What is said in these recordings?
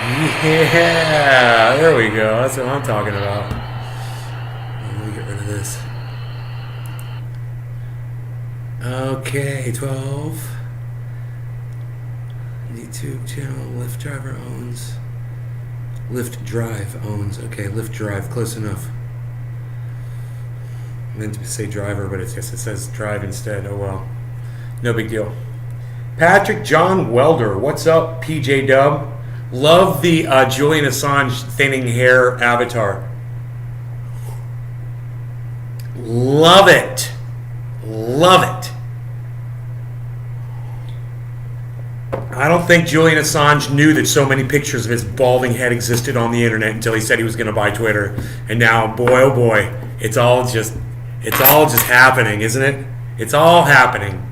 Yeah, there we go. That's what I'm talking about. Let me get rid of this. Okay, 12. YouTube channel, Lyft driver owns. Lyft Drive owns. Okay, Lyft Drive, close enough. I meant to say driver, but it says drive instead. Oh well. No big deal. Patrick John Welder, what's up, PJ Dub? Love the Julian Assange thinning hair avatar. Love it. Love it. I don't think Julian Assange knew that so many pictures of his balding head existed on the internet until he said he was going to buy Twitter. And now, boy, oh boy, it's all just happening, isn't it? It's all happening.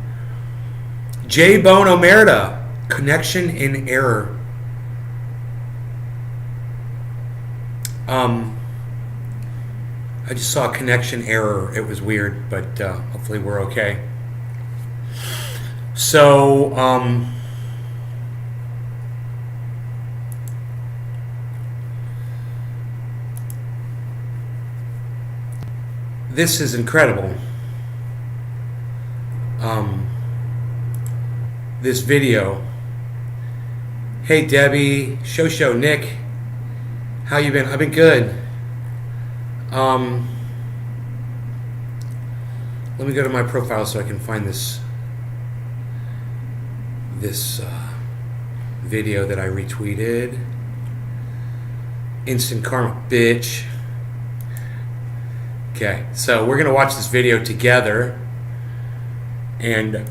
J Bone Omerta, connection in error. I just saw a connection error. It was weird, but hopefully we're okay. So, this is incredible. This video. Hey Debbie, Show, Nick, how you been? I've been good. Let me go to my profile so I can find this video that I retweeted. Instant karma, bitch. Okay, so we're gonna watch this video together, and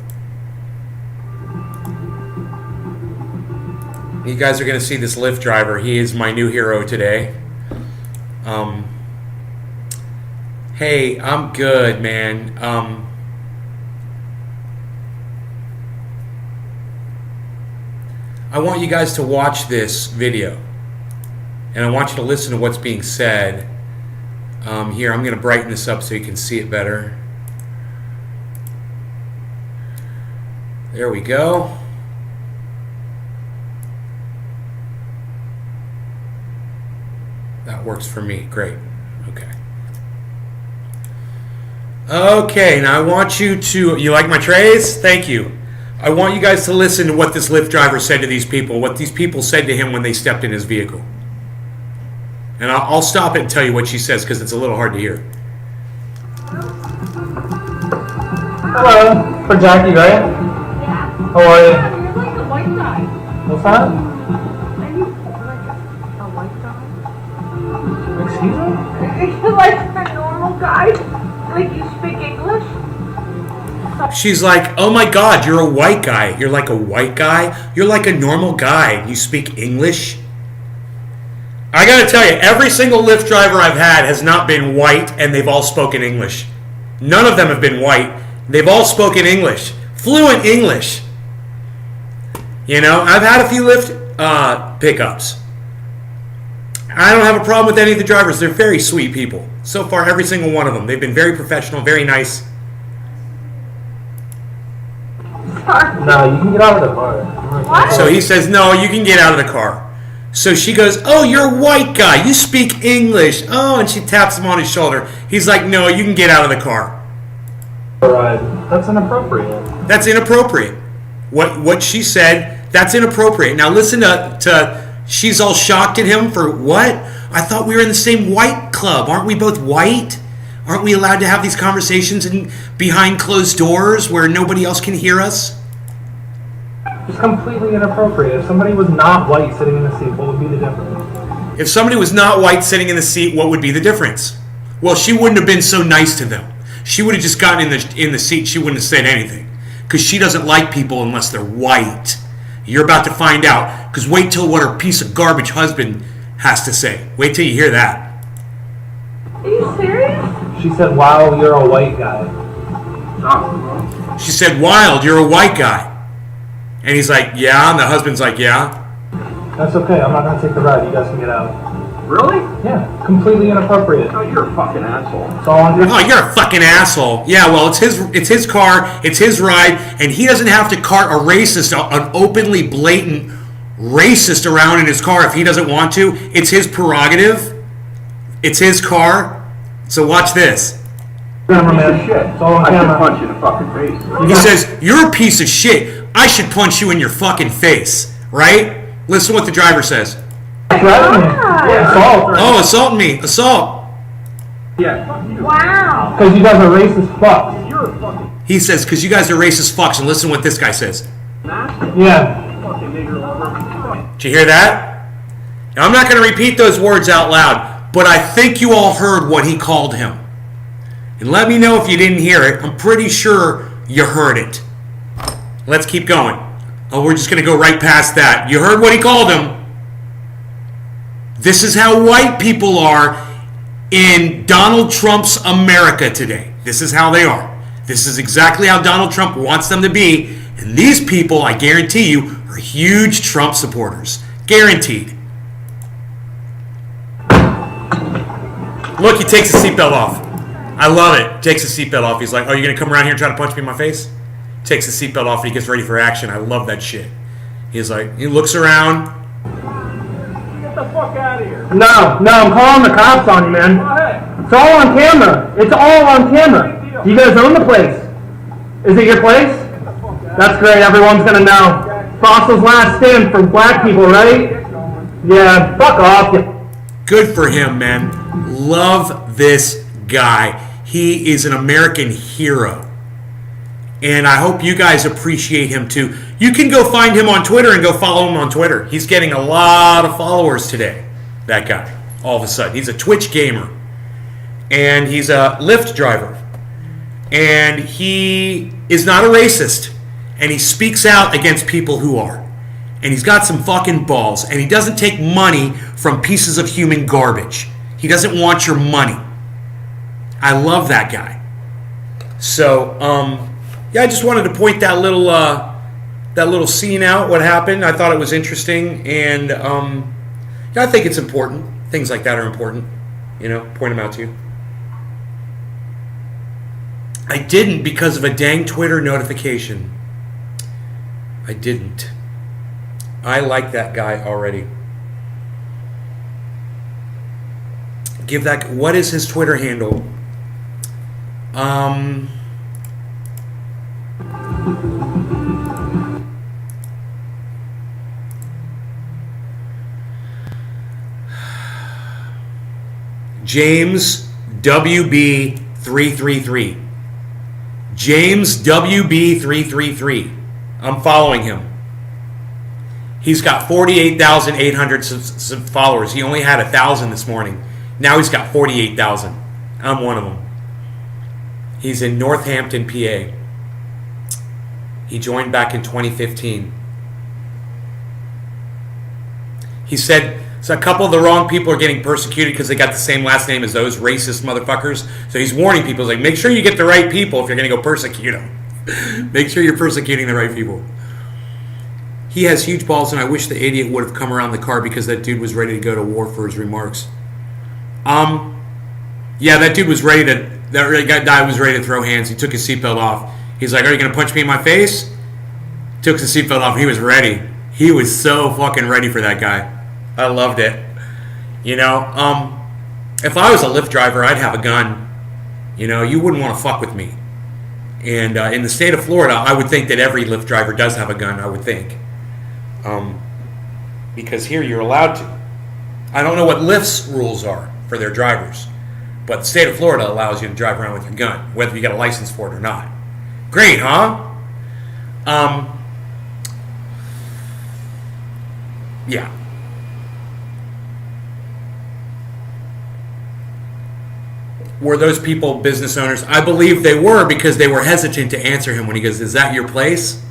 you guys are gonna see this Lyft driver. He is my new hero today. Hey, I'm good, man. I want you guys to watch this video, and I want you to listen to what's being said. Here, I'm going to brighten this up so you can see it better. There we go. That works for me. Great. Okay. Okay, now I want you to... You like my trays? Thank you. I want you guys to listen to what this Lyft driver said to these people, what these people said to him when they stepped in his vehicle. And I'll stop it and tell you what she says because it's a little hard to hear. Hello, for Jackie, right? Yeah. How are you? Yeah, you're like a white guy. What's that? Are you like a white guy? Excuse me? You're like a normal guy? Like you speak English? She's like, oh my God, you're a white guy. You're like a white guy? You're like a normal guy. You speak English? I gotta tell you, every single Lyft driver I've had has not been white, and they've all spoken English. None of them have been white. They've all spoken English. Fluent English. You know, I've had a few Lyft pickups. I don't have a problem with any of the drivers. They're very sweet people. So far, every single one of them. They've been very professional, very nice. No, you can get out of the car. What? So he says, no, you can get out of the car. So she goes, oh, you're a white guy. You speak English. Oh, and she taps him on his shoulder. He's like, no, you can get out of the car. Alright, that's inappropriate. That's inappropriate. What she said, that's inappropriate. Now listen to she's all shocked at him for what? I thought we were in the same white club. Aren't we both white? Aren't we allowed to have these conversations behind closed doors where nobody else can hear us? It's completely inappropriate. If somebody was not white sitting in the seat, what would be the difference? If somebody was not white sitting in the seat, what would be the difference? Well, she wouldn't have been so nice to them. She would have just gotten in the seat. She wouldn't have said anything. Because she doesn't like people unless they're white. You're about to find out. Because wait till what her piece of garbage husband has to say. Wait till you hear that. Are you serious? She said, wow, you're a white guy. She said, Wild, you're a white guy. And he's like, yeah. And the husband's like, yeah. That's okay. I'm not going to take the ride. You guys can get out. Really? Yeah, completely inappropriate. Oh, you're a fucking asshole. That's all I'm doing. Oh, you're a fucking asshole. Yeah, well, it's his car, it's his ride, and he doesn't have to cart a racist, an openly blatant racist around in his car if he doesn't want to. It's his prerogative. It's his car. So watch this. Cameraman. Shit. It's all on I should camera. punch you in the fucking face. He says, "You're a piece of shit. I should punch you in your fucking face." Right? Listen to what the driver says. Threatening. Yeah. Assault. Oh, assaulting me. Assault. Yeah. Fuck you. Wow. Because you guys are racist fucks. You're a fucking He says, because you guys are racist fucks. And listen to what this guy says. nasty Yeah. fucking nigger lover. Did you hear that? Now, I'm not going to repeat those words out loud, but I think you all heard what he called him. And let me know if you didn't hear it. I'm pretty sure you heard it. Let's keep going. Oh, we're just going to go right past that. You heard what he called him. This is how white people are in Donald Trump's America today. This is how they are. This is exactly how Donald Trump wants them to be. And these people, I guarantee you, are huge Trump supporters. Guaranteed. Look, he takes his seatbelt off. I love it. Takes his seatbelt off. He's like, "Oh, you're going to come around here and try to punch me in my face?" Takes his seatbelt off and he gets ready for action. I love that shit. He's like, he looks around. Get the fuck out of here. No, I'm calling the cops on you, man. Go ahead. It's all on camera. It's all on camera. You guys own the place. Is it your place? That's great. Everyone's gonna know. Fossil's last stand for black people, right? Yeah, fuck off. Good for him, man. Love this guy. He is an American hero. And I hope you guys appreciate him too. You can go find him on Twitter and go follow him on Twitter. He's getting a lot of followers today, that guy, all of a sudden. He's a Twitch gamer. And he's a Lyft driver. And he is not a racist. And he speaks out against people who are. And he's got some fucking balls. And he doesn't take money from pieces of human garbage. He doesn't want your money. I love that guy. So, yeah, I just wanted to point that little scene out, what happened. I thought it was interesting. And yeah, I think it's important. Things like that are important. You know, point them out to you. I didn't because of a dang Twitter notification. I didn't. I like that guy already. Give that. What is his Twitter handle? James WB333. James WB333. I'm following him. He's got 48,800 followers. He only had 1,000 this morning. Now he's got 48,000. I'm one of them. He's in Northampton, PA. He joined back in 2015. He said, so a couple of the wrong people are getting persecuted because they got the same last name as those racist motherfuckers. So he's warning people. He's like, make sure you get the right people if you're going to go persecute them. Make sure you're persecuting the right people. He has huge balls, and I wish the idiot would have come around the car because that dude was ready to go to war for his remarks. Yeah, that dude was ready to. That guy was ready to throw hands. He took his seatbelt off. He's like, "Are you going to punch me in my face?" Took his seatbelt off. He was ready. He was so fucking ready for that guy. I loved it. You know, if I was a Lyft driver, I'd have a gun. You know, you wouldn't want to fuck with me. And in the state of Florida, I would think that every Lyft driver does have a gun, I would think. Because here you're allowed to. I don't know what Lyft's rules are for their drivers. But the state of Florida allows you to drive around with your gun, whether you got a license for it or not. Great, huh? Yeah. Were those people business owners? I believe they were because they were hesitant to answer him when he goes, "Is that your place?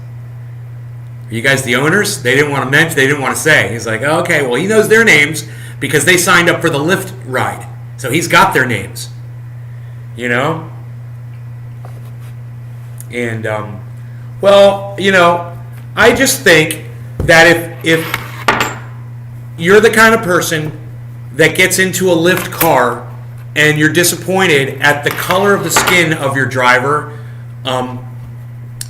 Are you guys the owners?" They didn't want to mention. They didn't want to say. He's like, oh, "Okay, well, he knows their names because they signed up for the Lyft ride, so he's got their names." You know. And well, you know, I just think that if you're the kind of person that gets into a Lyft car and you're disappointed at the color of the skin of your driver,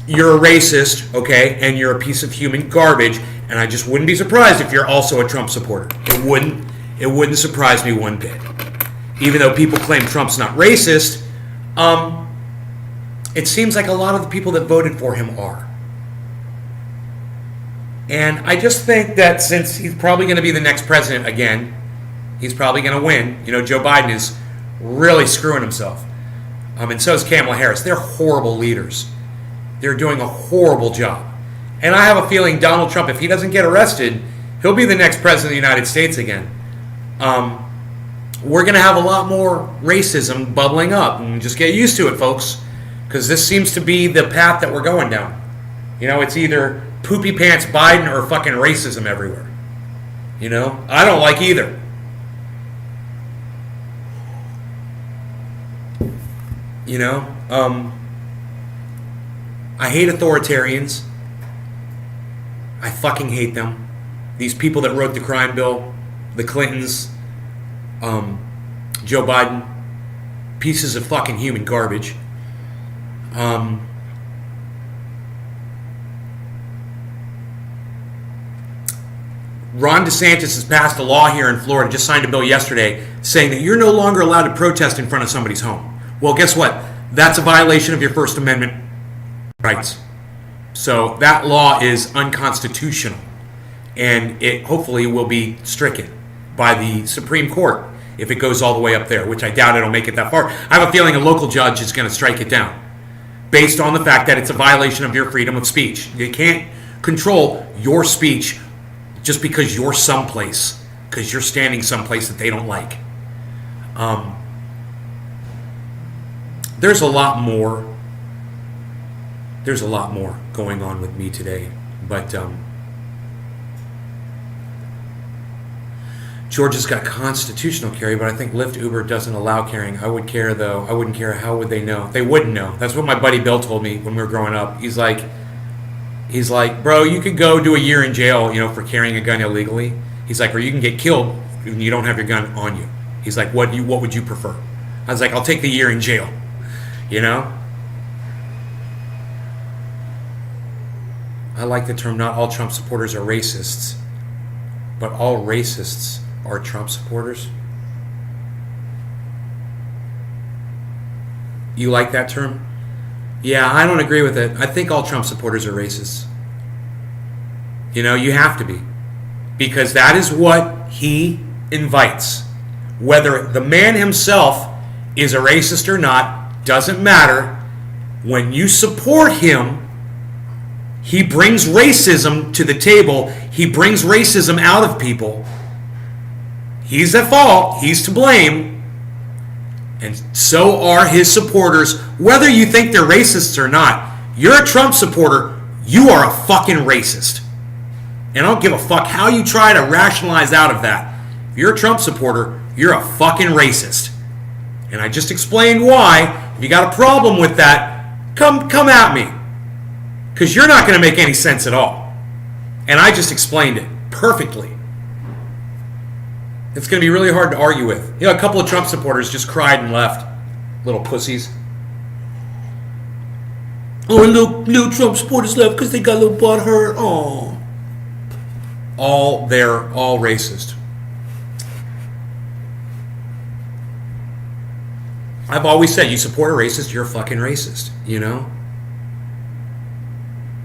you're a racist, okay, and you're a piece of human garbage, And I just wouldn't be surprised if you're also a Trump supporter. It wouldn't surprise me one bit. Even though people claim Trump's not racist, it seems like a lot of the people that voted for him are. And I just think that since he's probably going to be the next president again, he's probably going to win. You know, Joe Biden is really screwing himself. And so is Kamala Harris. They're horrible leaders. They're doing a horrible job. And I have a feeling Donald Trump, if he doesn't get arrested, he'll be the next president of the United States again. We're going to have a lot more racism bubbling up. And just get used to it, folks. Because this seems to be the path that we're going down. You know, it's either poopy pants Biden or fucking racism everywhere. You know, I don't like either. You know, I hate authoritarians. I fucking hate them. These people that wrote the crime bill, the Clintons, Joe Biden, pieces of fucking human garbage. Ron DeSantis has passed a law here in Florida, just signed a bill yesterday, saying that you're no longer allowed to protest in front of somebody's home. Well, guess what? That's a violation of your First Amendment rights. So that law is unconstitutional. And it hopefully will be stricken by the Supreme Court if it goes all the way up there, which I doubt it'll make it that far. I have a feeling a local judge is going to strike it down based on the fact that it's a violation of your freedom of speech. You can't control your speech just because you're someplace, because you're standing someplace that they don't like. There's a lot more. There's a lot more going on with me today, but Georgia's got constitutional carry, but I think Lyft Uber doesn't allow carrying. I would care though. I wouldn't care. How would they know? They wouldn't know. That's what my buddy Bill told me when we were growing up. He's like, bro, you could go do a year in jail, you know, for carrying a gun illegally. He's like, or you can get killed when you don't have your gun on you. He's like, what would you prefer? I was like, I'll take the year in jail. You know? I like the term, not all Trump supporters are racists, but all racists are Trump supporters. You like that term? Yeah, I don't agree with it. I think all Trump supporters are racists. You know, you have to be. Because that is what he invites. Whether the man himself is a racist or not, doesn't matter. When you support him, he brings racism to the table. He brings racism out of people. He's at fault. He's to blame. And so are his supporters, whether you think they're racists or not. You're a Trump supporter, you are a fucking racist. And I don't give a fuck how you try to rationalize out of that. If you're a Trump supporter, you're a fucking racist. And I just explained why. If you got a problem with that, come at me. Because you're not going to make any sense at all. And I just explained it perfectly. It's going to be really hard to argue with. You know, a couple of Trump supporters just cried and left. Little pussies. Oh, little Trump supporters left because they got a little butt hurt. Oh. They're all racist. I've always said, you support a racist, you're a fucking racist. You know?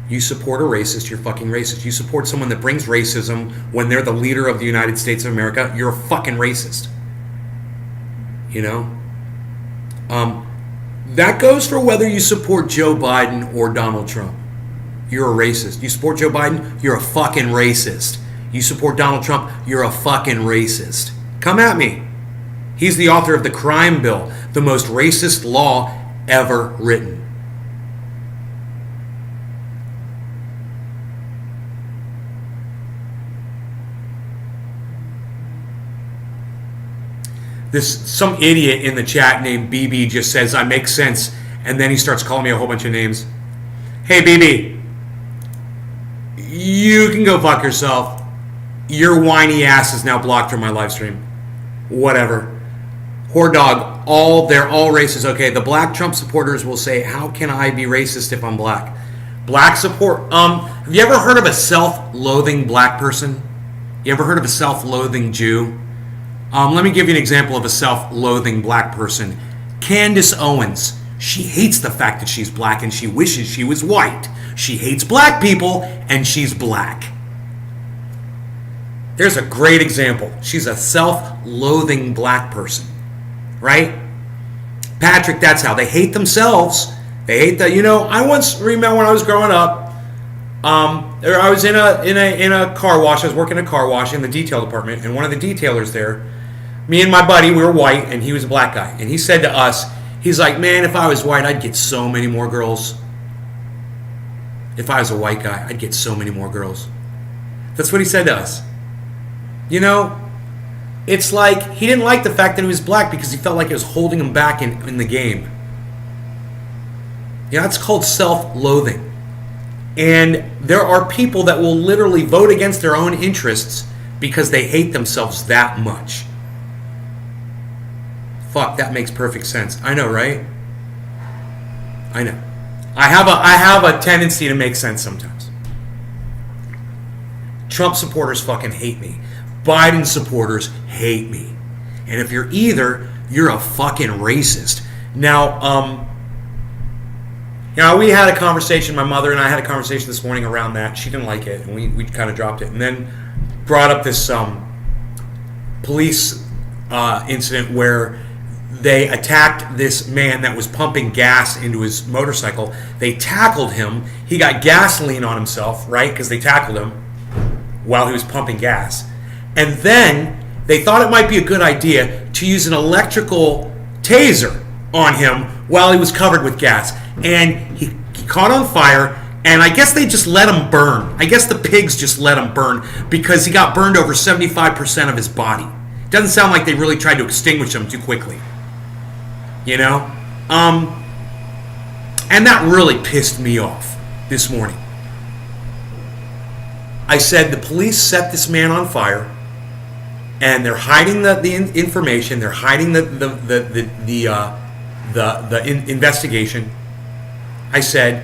You support a racist, you're fucking racist. You support someone that brings racism when they're the leader of the United States of America, you're a fucking racist. You know? That goes for whether you support Joe Biden or Donald Trump. You're a racist. You support Joe Biden, you're a fucking racist. You support Donald Trump, you're a fucking racist. Come at me. He's the author of the crime bill, the most racist law ever written. Some idiot in the chat named BB just says, I make sense, and then he starts calling me a whole bunch of names. Hey, BB, you can go fuck yourself. Your whiny ass is now blocked from my live stream. Whatever. Whore dog, they're all racist. Okay, the black Trump supporters will say, how can I be racist if I'm black? Black support. Have you ever heard of a self-loathing black person? You ever heard of a self-loathing Jew? Let me give you an example of a self-loathing black person. Candace Owens. She hates the fact that she's black and she wishes she was white. She hates black people and she's black. There's a great example. She's a self-loathing black person, right? Patrick, that's how they hate themselves. They hate that. You know, I once remember when I was growing up, I was in a car wash. I was working in a car wash in the detail department, and one of the detailers there, me and my buddy, we were white, and he was a black guy. And he said to us, he's like, man, if I was white, I'd get so many more girls. If I was a white guy, I'd get so many more girls. That's what he said to us. You know, it's like he didn't like the fact that he was black because he felt like it was holding him back in the game. You know, that's called self-loathing. And there are people that will literally vote against their own interests because they hate themselves that much. Fuck, that makes perfect sense. I know, right? I know. I have a tendency to make sense sometimes. Trump supporters fucking hate me. Biden supporters hate me. And if you're either, you're a fucking racist. Now, you know, we had a conversation, my mother and I had a conversation this morning around that. She didn't like it, and we kind of dropped it. And then brought up this police incident where they attacked this man that was pumping gas into his motorcycle. They tackled him. He got gasoline on himself, right? Because they tackled him while he was pumping gas. And then they thought it might be a good idea to use an electrical taser on him while he was covered with gas. And he caught on fire, and I guess they just let him burn. I guess the pigs just let him burn because he got burned over 75% of his body. Doesn't sound like they really tried to extinguish him too quickly. You know? And that really pissed me off this morning. I said the police set this man on fire, and they're hiding the information. They're hiding the investigation. I said,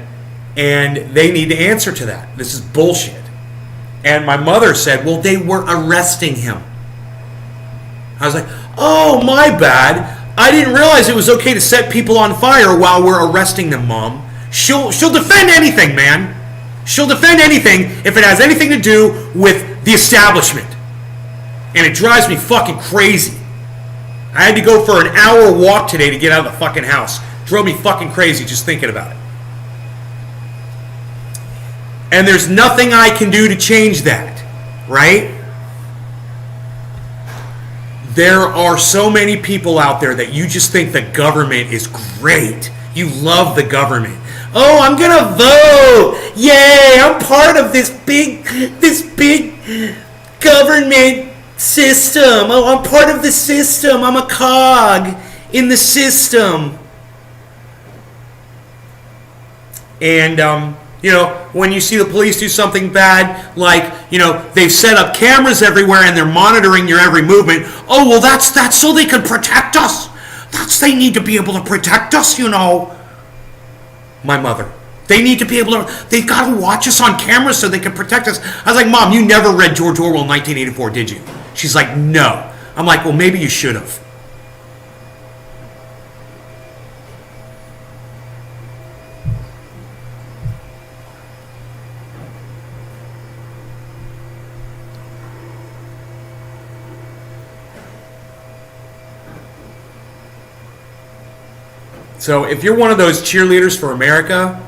and they need to answer to that. This is bullshit. And my mother said, well, they were arresting him. I was like, oh, my bad. I didn't realize it was okay to set people on fire while we're arresting them, Mom. She'll defend anything, man. She'll defend anything if it has anything to do with the establishment. And it drives me fucking crazy. I had to go for an hour walk today to get out of the fucking house. Drove me fucking crazy just thinking about it. And there's nothing I can do to change that, right? There are so many people out there that you just think the government is great. You love the government. Oh, I'm gonna vote! Yay! I'm part of this big government system. Oh, I'm part of the system. I'm a cog in the system. And you know, when you see the police do something bad, like, you know, they've set up cameras everywhere and they're monitoring your every movement. Oh, well, that's so they can protect us. They need to be able to protect us, you know. My mother. They need to be able to, they've got to watch us on camera so they can protect us. I was like, Mom, you never read George Orwell 1984, did you? She's like, no. I'm like, well, maybe you should have. So if you're one of those cheerleaders for America,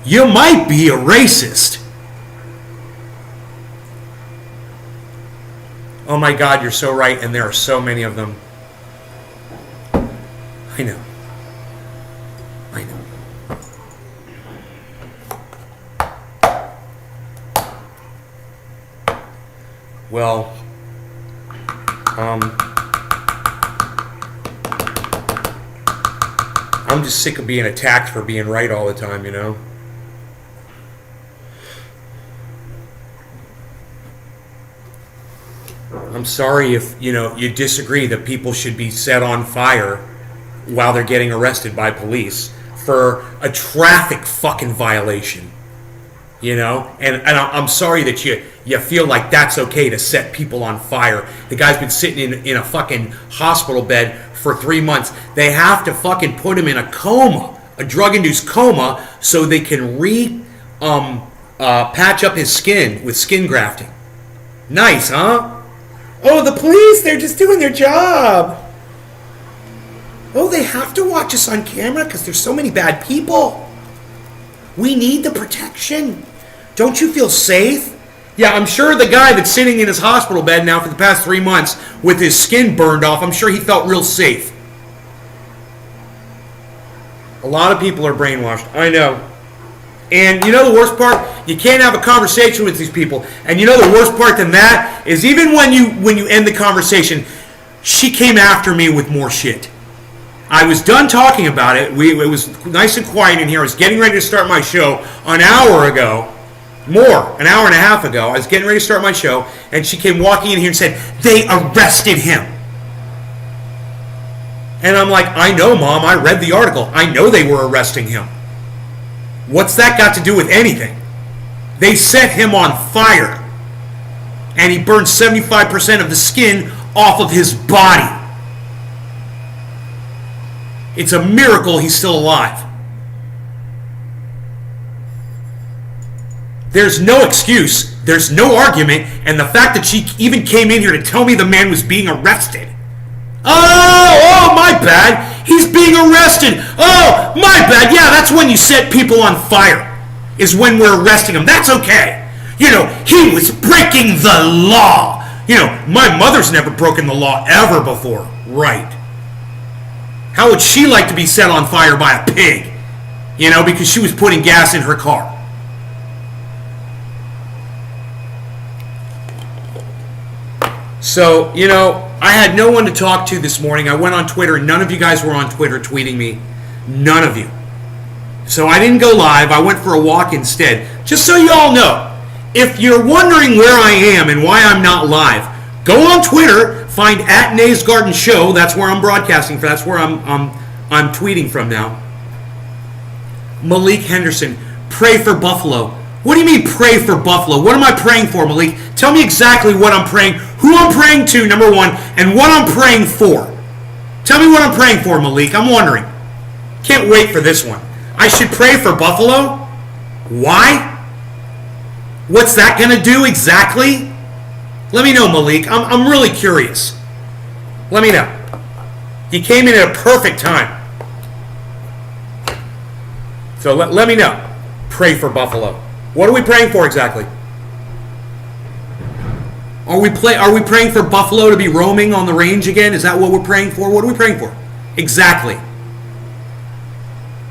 you might be a racist. Oh my God, you're so right, and there are so many of them. I know. I know. Well, I'm just sick of being attacked for being right all the time, you know? I'm sorry if, you know, you disagree that people should be set on fire while they're getting arrested by police for a traffic fucking violation. You know, and I'm sorry that you feel like that's okay to set people on fire. The guy's been sitting in a fucking hospital bed for 3 months. They have to fucking put him in a coma, a drug-induced coma, so they can patch up his skin with skin grafting. Nice, huh? Oh, the police, they're just doing their job. Oh, they have to watch us on camera because there's so many bad people. We need the protection. Don't you feel safe? Yeah, I'm sure the guy that's sitting in his hospital bed now for the past 3 months with his skin burned off, I'm sure he felt real safe. A lot of people are brainwashed. I know. And you know the worst part? You can't have a conversation with these people. And you know the worst part than that is even when you end the conversation, she came after me with more shit. I was done talking about it. It was nice and quiet in here. I was getting ready to start my show an hour ago. An hour and a half ago. I was getting ready to start my show, and she came walking in here and said, they arrested him. And I'm like, I know, Mom. I read the article. I know they were arresting him. What's that got to do with anything? They set him on fire, and he burned 75% of the skin off of his body. It's a miracle he's still alive. There's no excuse, there's no argument, and the fact that she even came in here to tell me the man was being arrested. Oh, my bad. He's being arrested. Oh, my bad. Yeah, that's when you set people on fire, is when we're arresting them. That's okay. You know, he was breaking the law. You know, my mother's never broken the law ever before. Right. How would she like to be set on fire by a pig? You know, because she was putting gas in her car. So, you know, I had no one to talk to this morning. I went on Twitter. None of you guys were on Twitter tweeting me. None of you. So I didn't go live. I went for a walk instead. Just so you all know, if you're wondering where I am and why I'm not live, go on Twitter, find @NaysGardenShow. That's where I'm broadcasting from. That's where I'm tweeting from now. Malik Henderson, pray for Buffalo. What do you mean pray for Buffalo? What am I praying for, Malik? Tell me exactly what I'm praying, who I'm praying to, number one, and what I'm praying for. Tell me what I'm praying for, Malik. I'm wondering. Can't wait for this one. I should pray for Buffalo? Why? What's that going to do exactly? Let me know, Malik. I'm really curious. Let me know. You came in at a perfect time. So let me know. Pray for Buffalo. What are we praying for exactly? Are we praying for Buffalo to be roaming on the range again? Is that what we're praying for? What are we praying for? Exactly.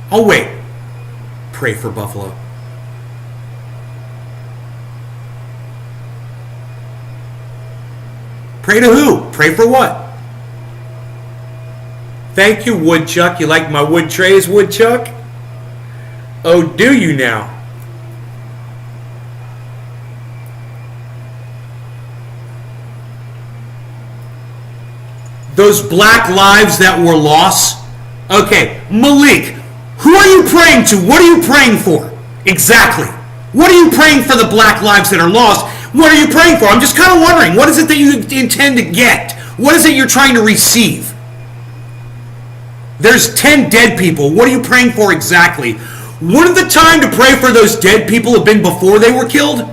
I'll wait. Pray for Buffalo. Pray to who? Pray for what? Thank you, Woodchuck. You like my wood trays, Woodchuck? Oh, do you now? Those black lives that were lost? Okay, Malik, who are you praying to? What are you praying for? Exactly. What are you praying for the black lives that are lost? What are you praying for? I'm just kind of wondering, what is it that you intend to get? What is it you're trying to receive? There's 10 dead people. What are you praying for exactly? Wouldn't the time to pray for those dead people have been before they were killed?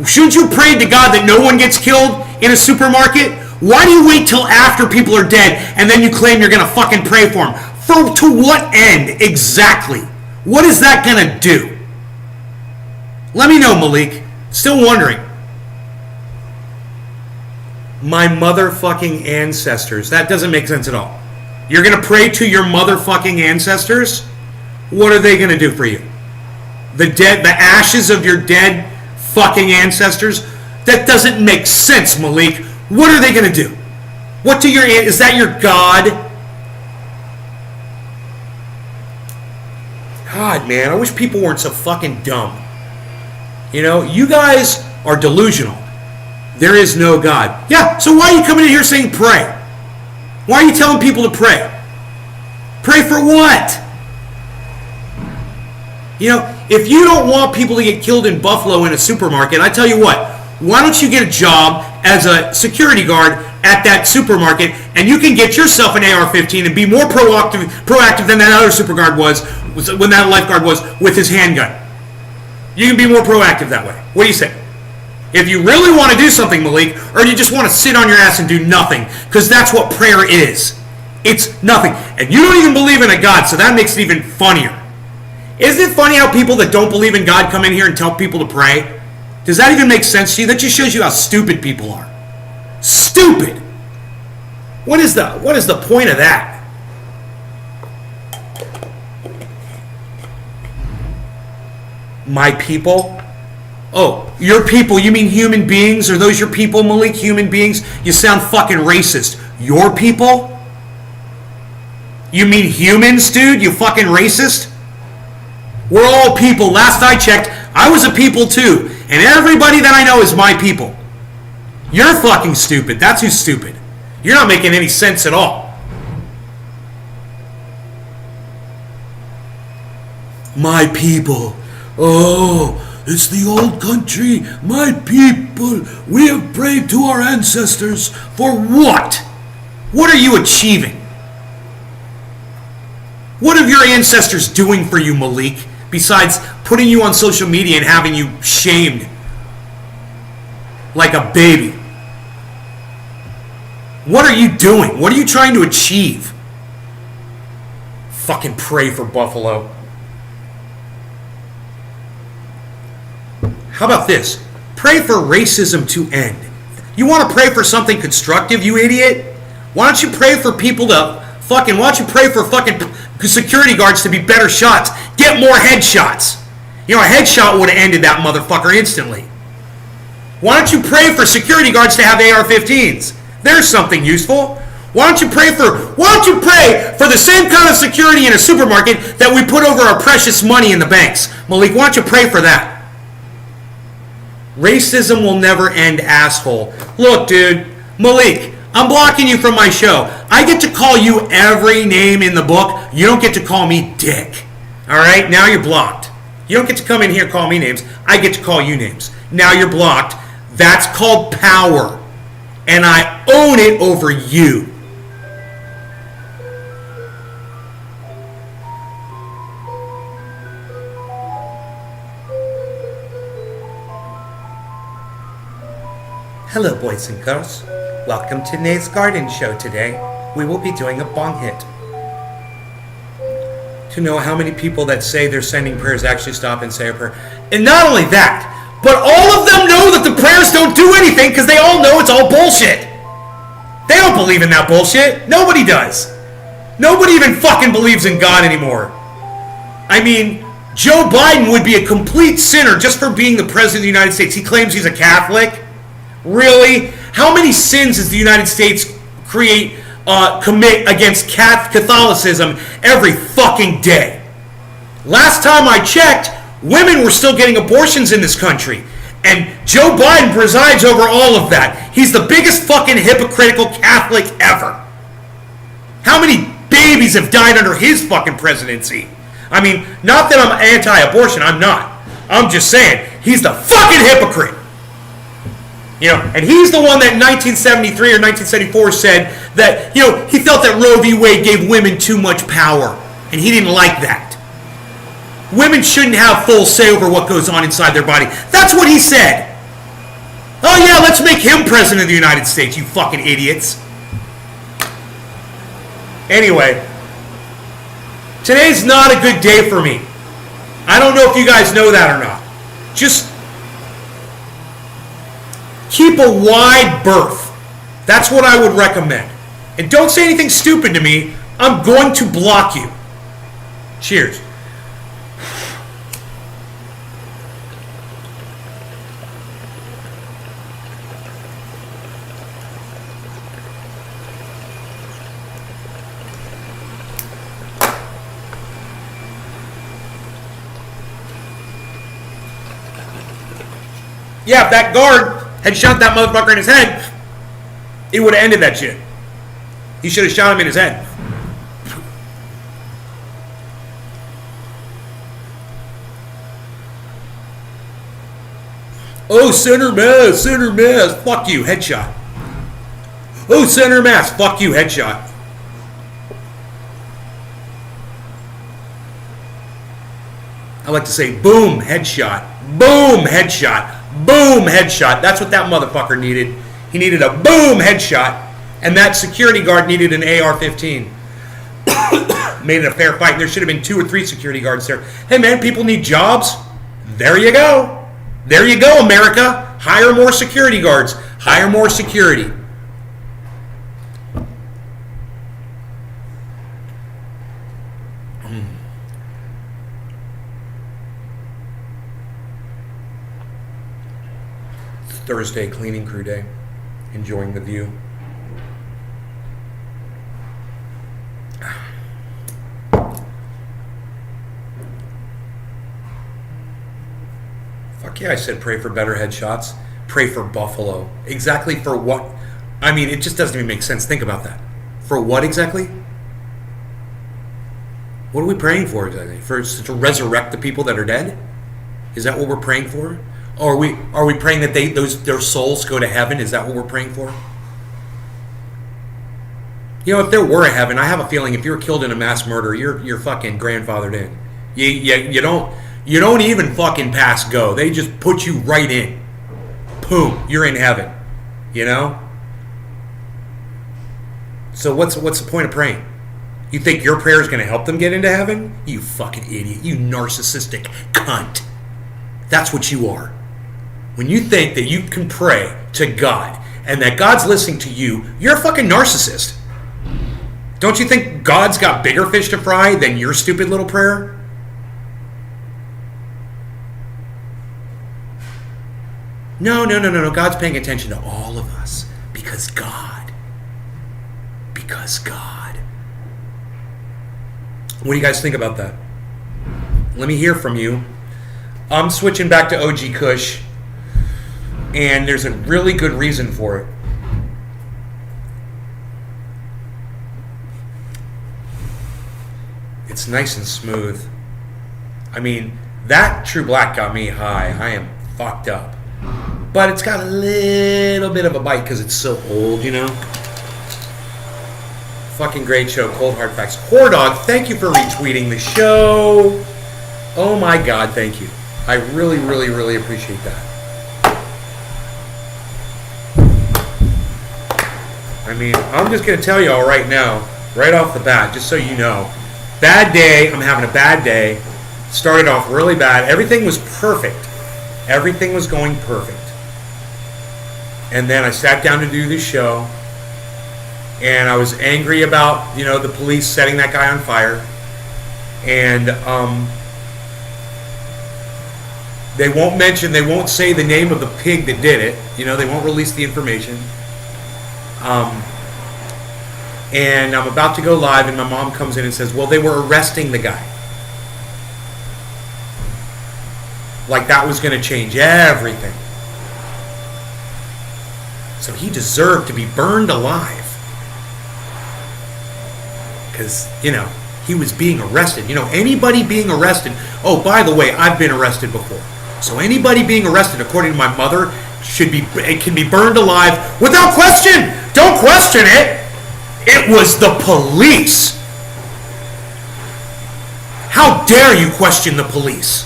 Shouldn't you pray to God that no one gets killed in a supermarket? Why do you wait till after people are dead and then you claim you're going to fucking pray for them? To what end exactly? What is that going to do? Let me know, Malik. Still wondering. My motherfucking ancestors. That doesn't make sense at all. You're going to pray to your motherfucking ancestors? What are they going to do for you? The ashes of your dead fucking ancestors? That doesn't make sense, Malik. What are they going to do? Is that your God? God, man, I wish people weren't so fucking dumb. You know, you guys are delusional. There is no God. Yeah, so why are you coming in here saying pray? Why are you telling people to pray? Pray for what? You know, if you don't want people to get killed in Buffalo in a supermarket, I tell you what, why don't you get a job as a security guard at that supermarket, and you can get yourself an AR-15 and be more proactive than that other super guard was when that lifeguard was with his handgun. You can be more proactive that way. What do you say? If you really want to do something, Malik, or you just want to sit on your ass and do nothing, because that's what prayer is. It's nothing. And you don't even believe in a God, so that makes it even funnier. Isn't it funny how people that don't believe in God come in here and tell people to pray? Does that even make sense to you? That just shows you how stupid people are. Stupid! What is the point of that? My people? Oh, your people, you mean human beings? Are those your people, Malik? Human beings? You sound fucking racist. Your people? You mean humans, dude? You fucking racist? We're all people. Last I checked, I was a people too. And everybody that I know is my people. You're fucking stupid. That's who's stupid. You're not making any sense at all. My people. Oh, it's the old country. My people. We have prayed to our ancestors. For what? What are you achieving? What are your ancestors doing for you, Malik? Besides putting you on social media and having you shamed like a baby. What are you doing? What are you trying to achieve? Fucking pray for Buffalo. How about this? Pray for racism to end. You want to pray for something constructive, you idiot? Why don't you pray for people to why don't you pray for fucking security guards to be better shots? Get more headshots. You know, a headshot would have ended that motherfucker instantly. Why don't you pray for security guards to have AR-15s? There's something useful. Why don't you pray for the same kind of security in a supermarket that we put over our precious money in the banks? Malik, why don't you pray for that? Racism will never end, asshole. Look, dude, Malik, I'm blocking you from my show. I get to call you every name in the book. You don't get to call me Dick. All right? Now you're blocked. You don't get to come in here and call me names. I get to call you names. Now you're blocked. That's called power. And I own it over you. Hello, boys and girls. Welcome to Nay's Garden Show today. We will be doing a bong hit. To know how many people that say they're sending prayers actually stop and say a prayer. And not only that, but all of them know that the prayers don't do anything because they all know it's all bullshit. They don't believe in that bullshit. Nobody does. Nobody even fucking believes in God anymore. I mean, Joe Biden would be a complete sinner just for being the president of the United States. He claims he's a Catholic. Really? How many sins does the United States commit against Catholicism every fucking day? Last time I checked, women were still getting abortions in this country. And Joe Biden presides over all of that. He's the biggest fucking hypocritical Catholic ever. How many babies have died under his fucking presidency? I mean, not that I'm anti-abortion, I'm not. I'm just saying, he's the fucking hypocrite. You know, and he's the one that in 1973 or 1974 said that, you know, he felt that Roe v. Wade gave women too much power. And he didn't like that. Women shouldn't have full say over what goes on inside their body. That's what he said. Oh yeah, let's make him president of the United States, you fucking idiots. Anyway, today's not a good day for me. I don't know if you guys know that or not. Just keep a wide berth. That's what I would recommend. And don't say anything stupid to me. I'm going to block you. Cheers. Yeah, if that guard had shot that motherfucker in his head, he would have ended that shit. He should have shot him in his head. Oh, center mass, center mass. Fuck you, headshot. Oh, center mass. Fuck you, headshot. I like to say, boom, headshot. Boom, headshot. Boom, headshot. That's what that motherfucker needed. He needed a boom headshot. And that security guard needed an AR-15. Made it a fair fight. There should have been 2 or 3 security guards there. Hey, man, people need jobs. There you go. There you go, America. Hire more security guards. Hire more security. Thursday cleaning crew day. Enjoying the view. Fuck yeah, I said pray for better headshots. Pray for Buffalo. Exactly for what? I mean, it just doesn't even make sense. Think about that. For what exactly? What are we praying for exactly? For to resurrect the people that are dead? Is that what we're praying for? Or are we praying that their souls go to heaven? Is that what we're praying for? You know, if there were a heaven, I have a feeling if you were killed in a mass murder, you're fucking grandfathered in. You don't even fucking pass go. They just put you right in. Boom, you're in heaven. You know? So what's the point of praying? You think your prayer is going to help them get into heaven? You fucking idiot. You narcissistic cunt. That's what you are. When you think that you can pray to God and that God's listening to you, you're a fucking narcissist. Don't you think God's got bigger fish to fry than your stupid little prayer? No. God's paying attention to all of us because God. What do you guys think about that? Let me hear from you. I'm switching back to OG Kush, and there's a really good reason for it. It's nice and smooth. I mean, that True Black got me high. I am fucked up. But it's got a little bit of a bite because it's so old, you know? Fucking great show, Cold Hard Facts. Whore Dog, thank you for retweeting the show. Oh my God, thank you. I really, really, really appreciate that. I mean, I'm just going to tell you all right now, right off the bat, just so you know. Bad day, I'm having a bad day. Started off really bad. Everything was perfect. Everything was going perfect. And then I sat down to do this show. And I was angry about, the police setting that guy on fire. And they won't say the name of the pig that did it. They won't release the information. And I'm about to go live, and my mom comes in and says, well, they were arresting the guy. Like that was going to change everything. So he deserved to be burned alive. Because, he was being arrested. Anybody being arrested. Oh, by the way, I've been arrested before. So anybody being arrested, according to my mother, it can be burned alive without question. Don't question it. It was the police. How dare you question the police?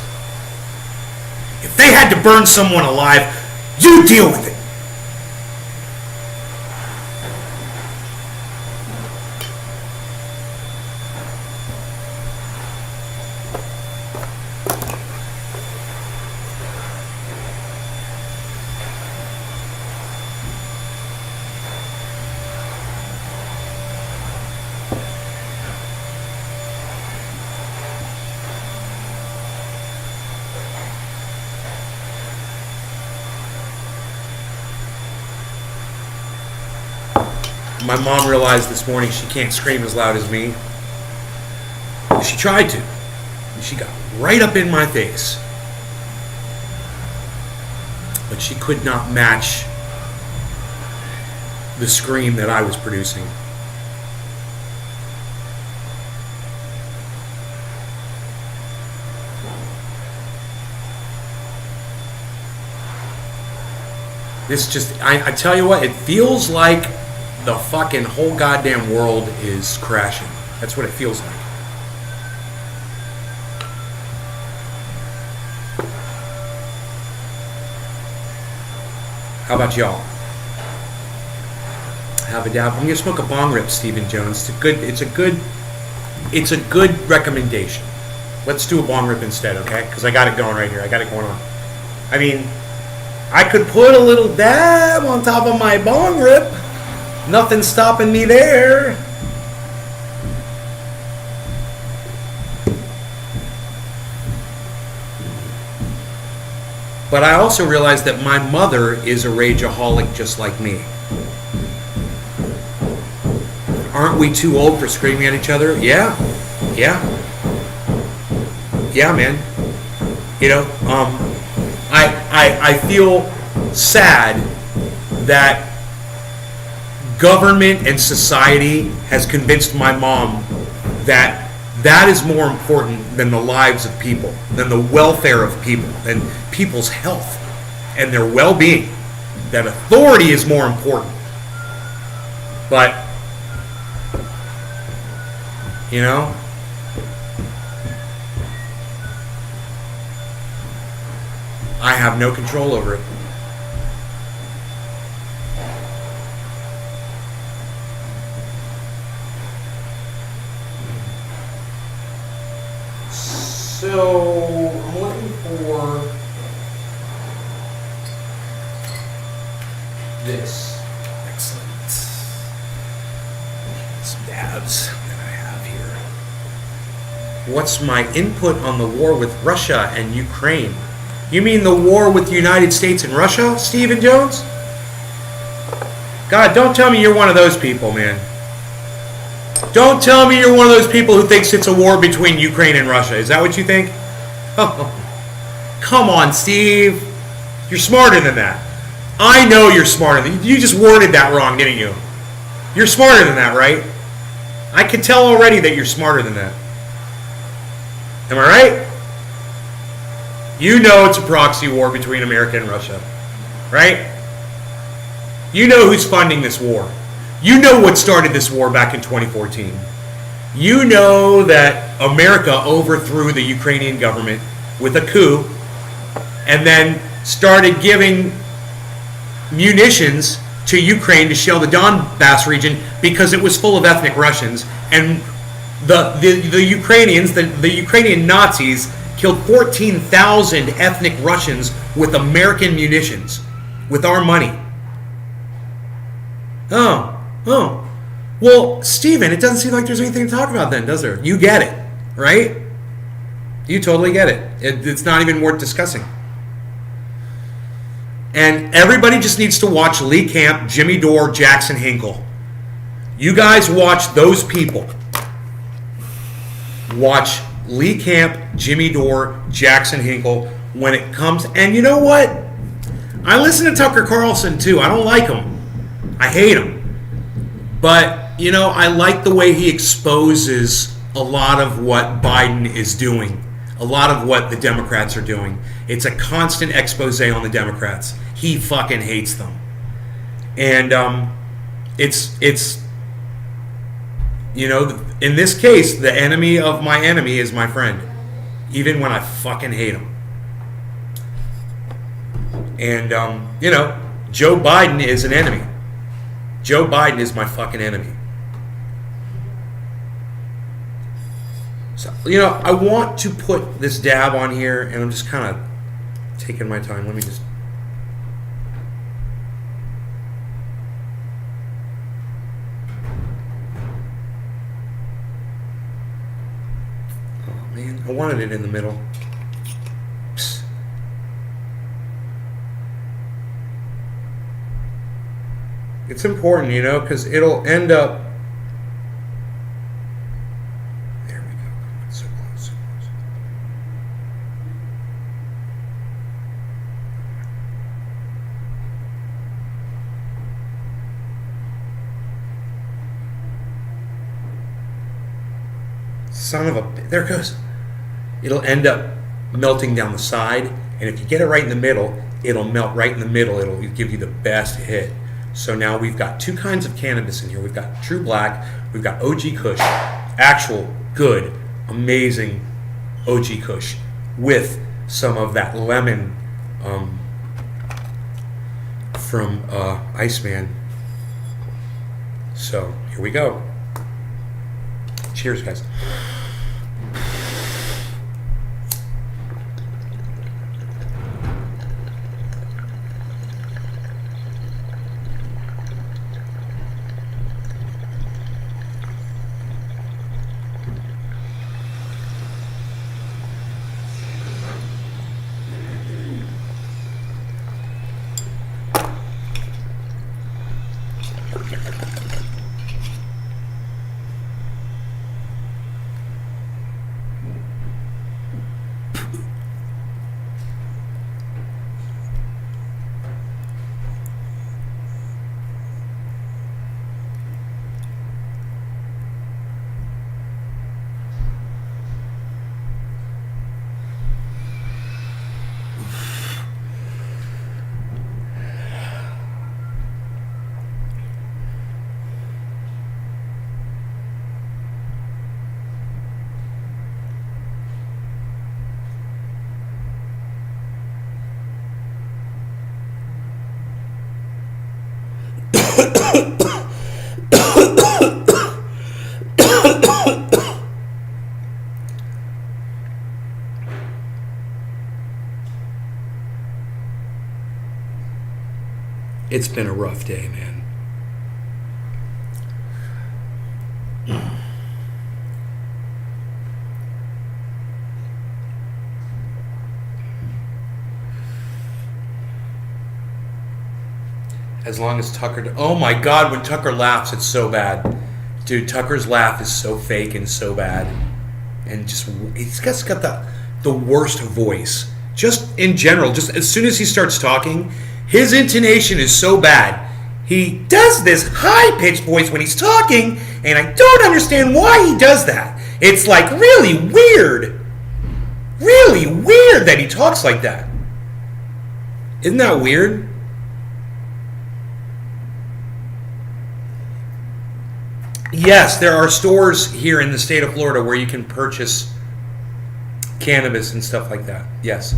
If they had to burn someone alive, you deal with it. My mom realized this morning she can't scream as loud as me. She tried to. And she got right up in my face. But she could not match the scream that I was producing. This just, I tell you what, it feels like the fucking whole goddamn world is crashing. That's what it feels like. How about y'all? Have a dab. I'm gonna smoke a bong rip, Stephen Jones. It's a good recommendation. Let's do a bong rip instead, okay? Because I got it going right here. I got it going on. I mean, I could put a little dab on top of my bong rip. Nothing's stopping me there. But I also realized that my mother is a rageaholic just like me. Aren't we too old for screaming at each other? Yeah. Yeah, man. You know, I feel sad that government and society has convinced my mom that that is more important than the lives of people, than the welfare of people, than people's health and their well-being. That authority is more important. But, you know, I have no control over it. So, I'm looking for this. Excellent. Some dabs that I have here. What's my input on the war with Russia and Ukraine? You mean the war with the United States and Russia, Stephen Jones? God, don't tell me you're one of those people, man. Don't tell me you're one of those people who thinks it's a war between Ukraine and Russia. Is that what you think? Oh, come on, Steve. You're smarter than that. I know you're smarter than you just worded that wrong, didn't you? You're smarter than that, right? I can tell already that you're smarter than that. Am I right? You know it's a proxy war between America and Russia, right? You know who's funding this war. You know what started this war back in 2014. You know that America overthrew the Ukrainian government with a coup and then started giving munitions to Ukraine to shell the Donbass region because it was full of ethnic Russians. And the Ukrainians, the Ukrainian Nazis, killed 14,000 ethnic Russians with American munitions, with our money. Oh. Well, Steven, it doesn't seem like there's anything to talk about then, does there? You get it, right? You totally get it. It's not even worth discussing. And everybody just needs to watch Lee Camp, Jimmy Dore, Jackson Hinkle. You guys watch those people. Watch Lee Camp, Jimmy Dore, Jackson Hinkle when it comes. And you know what? I listen to Tucker Carlson too. I don't like him. I hate him. But, you know, I like the way he exposes a lot of what Biden is doing, a lot of what the Democrats are doing. It's a constant expose on the Democrats. He fucking hates them. And it's you know, in this case, the enemy of my enemy is my friend, even when I fucking hate him. And, you know, Joe Biden is an enemy. Joe Biden is my fucking enemy. So, you know, I want to put this dab on here, and I'm just kind of taking my time. Let me just... Oh, man. I wanted it in the middle. Psst. It's important, you know, because it'll end up... There we go. So close, so close. Son of a... There it goes. It'll end up melting down the side, and if you get it right in the middle, it'll melt right in the middle. It'll give you the best hit. So now we've got two kinds of cannabis in here. We've got True Black, we've got OG Kush, actual good, amazing OG Kush with some of that lemon from Iceman. So here we go. Cheers, guys. It's been a rough day, man. As long as Tucker... Oh my God, when Tucker laughs, it's so bad. Dude, Tucker's laugh is so fake and so bad. And just... He's just got the worst voice. Just in general, just as soon as he starts talking, his intonation is so bad. He does this high-pitched voice when he's talking, and I don't understand why he does that. It's like really weird. Really weird that he talks like that. Isn't that weird? Yes, there are stores here in the state of Florida where you can purchase cannabis and stuff like that. Yes.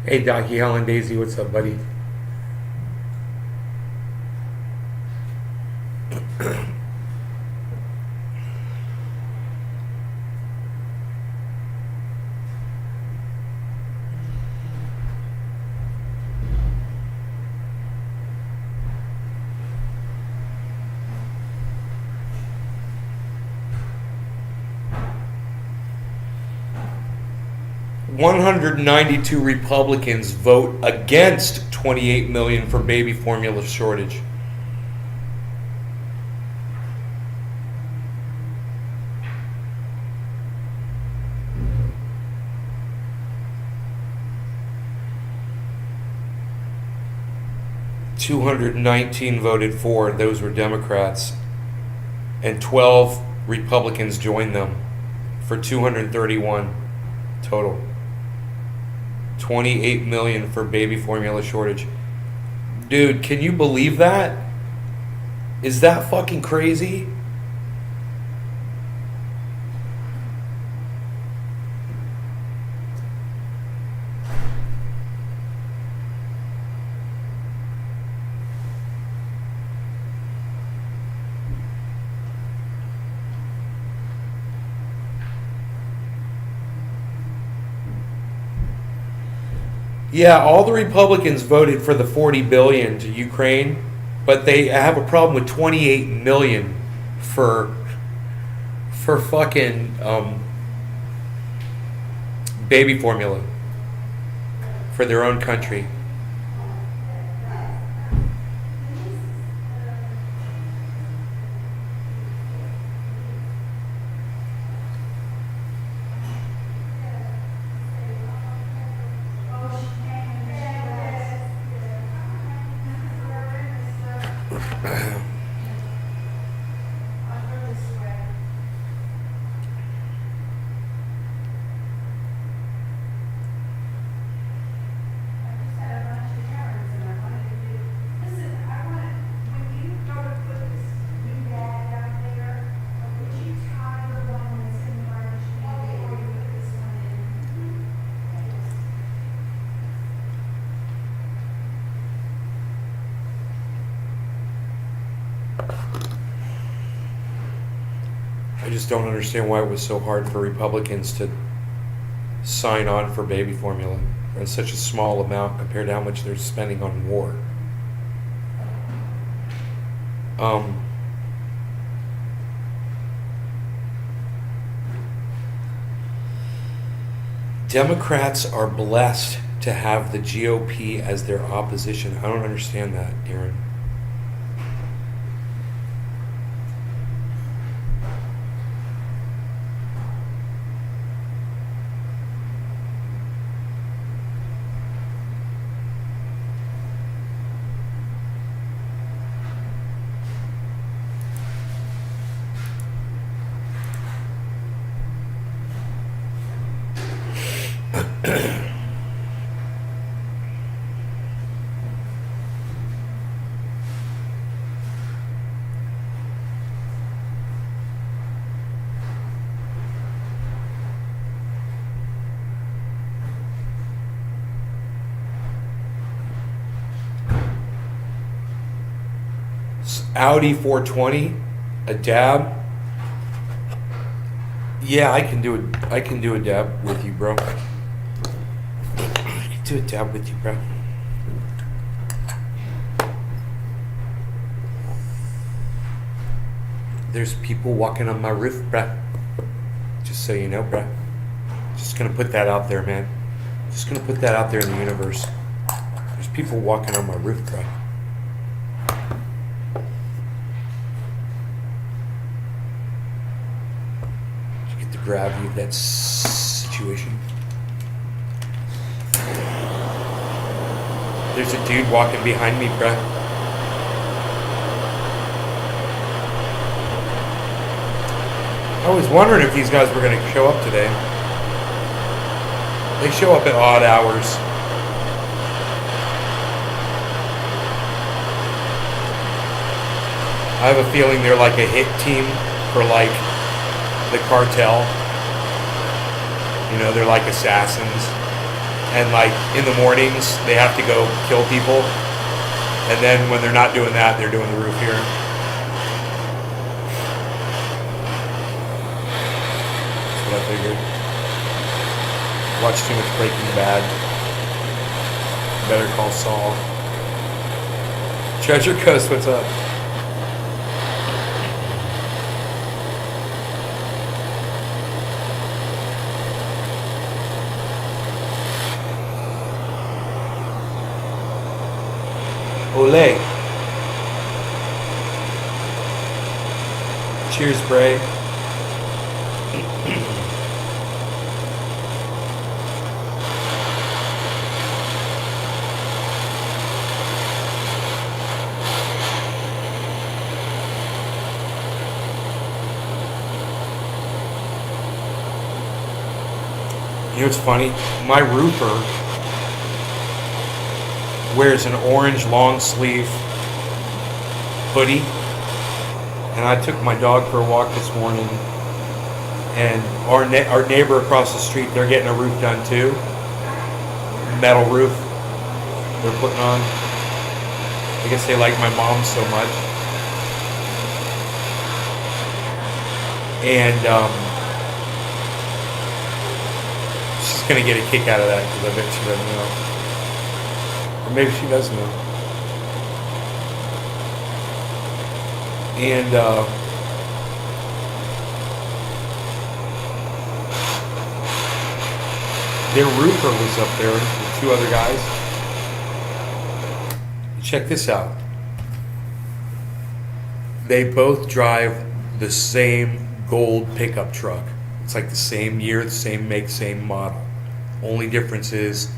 Hey, Docky, Helen, Daisy, what's up, buddy? 192 Republicans vote against 28 million for baby formula shortage. $219 voted for, those were Democrats, and 12 Republicans joined them for 231 total. 28 million for baby formula shortage. Dude, can you believe that? Is that fucking crazy? Yeah, all the Republicans voted for the 40 billion to Ukraine, but they have a problem with 28 million for fucking baby formula for their own country. I just don't understand why it was so hard for Republicans to sign on for baby formula in such a small amount compared to how much they're spending on war. Democrats are blessed to have the GOP as their opposition. I don't understand that, Aaron. Audi 420, a dab. Yeah, I can do it. I can do a dab with you, bro. I can do a dab with you, bro. There's people walking on my roof, bruh. Just so you know, bruh. Just gonna put that out there, man. Just gonna put that out there in the universe. There's people walking on my roof, bruh. Gravity of that situation. There's a dude walking behind me, bruh. I was wondering if these guys were going to show up today. They show up at odd hours. I have a feeling they're like a hit team for like the cartel. You know, they're like assassins. And like in the mornings, they have to go kill people. And then when they're not doing that, they're doing the roof here. That's what I figured. Watched too much Breaking Bad. Better Call Saul. Treasure Coast, what's up? Ole. Cheers, Bray. You know what's funny? My roofer wears an orange long sleeve hoodie, and I took my dog for a walk this morning, and our neighbor across the street, they're getting a roof done too. Metal roof they're putting on. I guess they like my mom so much. And she's gonna get a kick out of that because I bet she doesn't know. Or maybe she does know. And their roofer was up there with two other guys. Check this out. They both drive the same gold pickup truck. It's like the same year, the same make, same model. Only difference is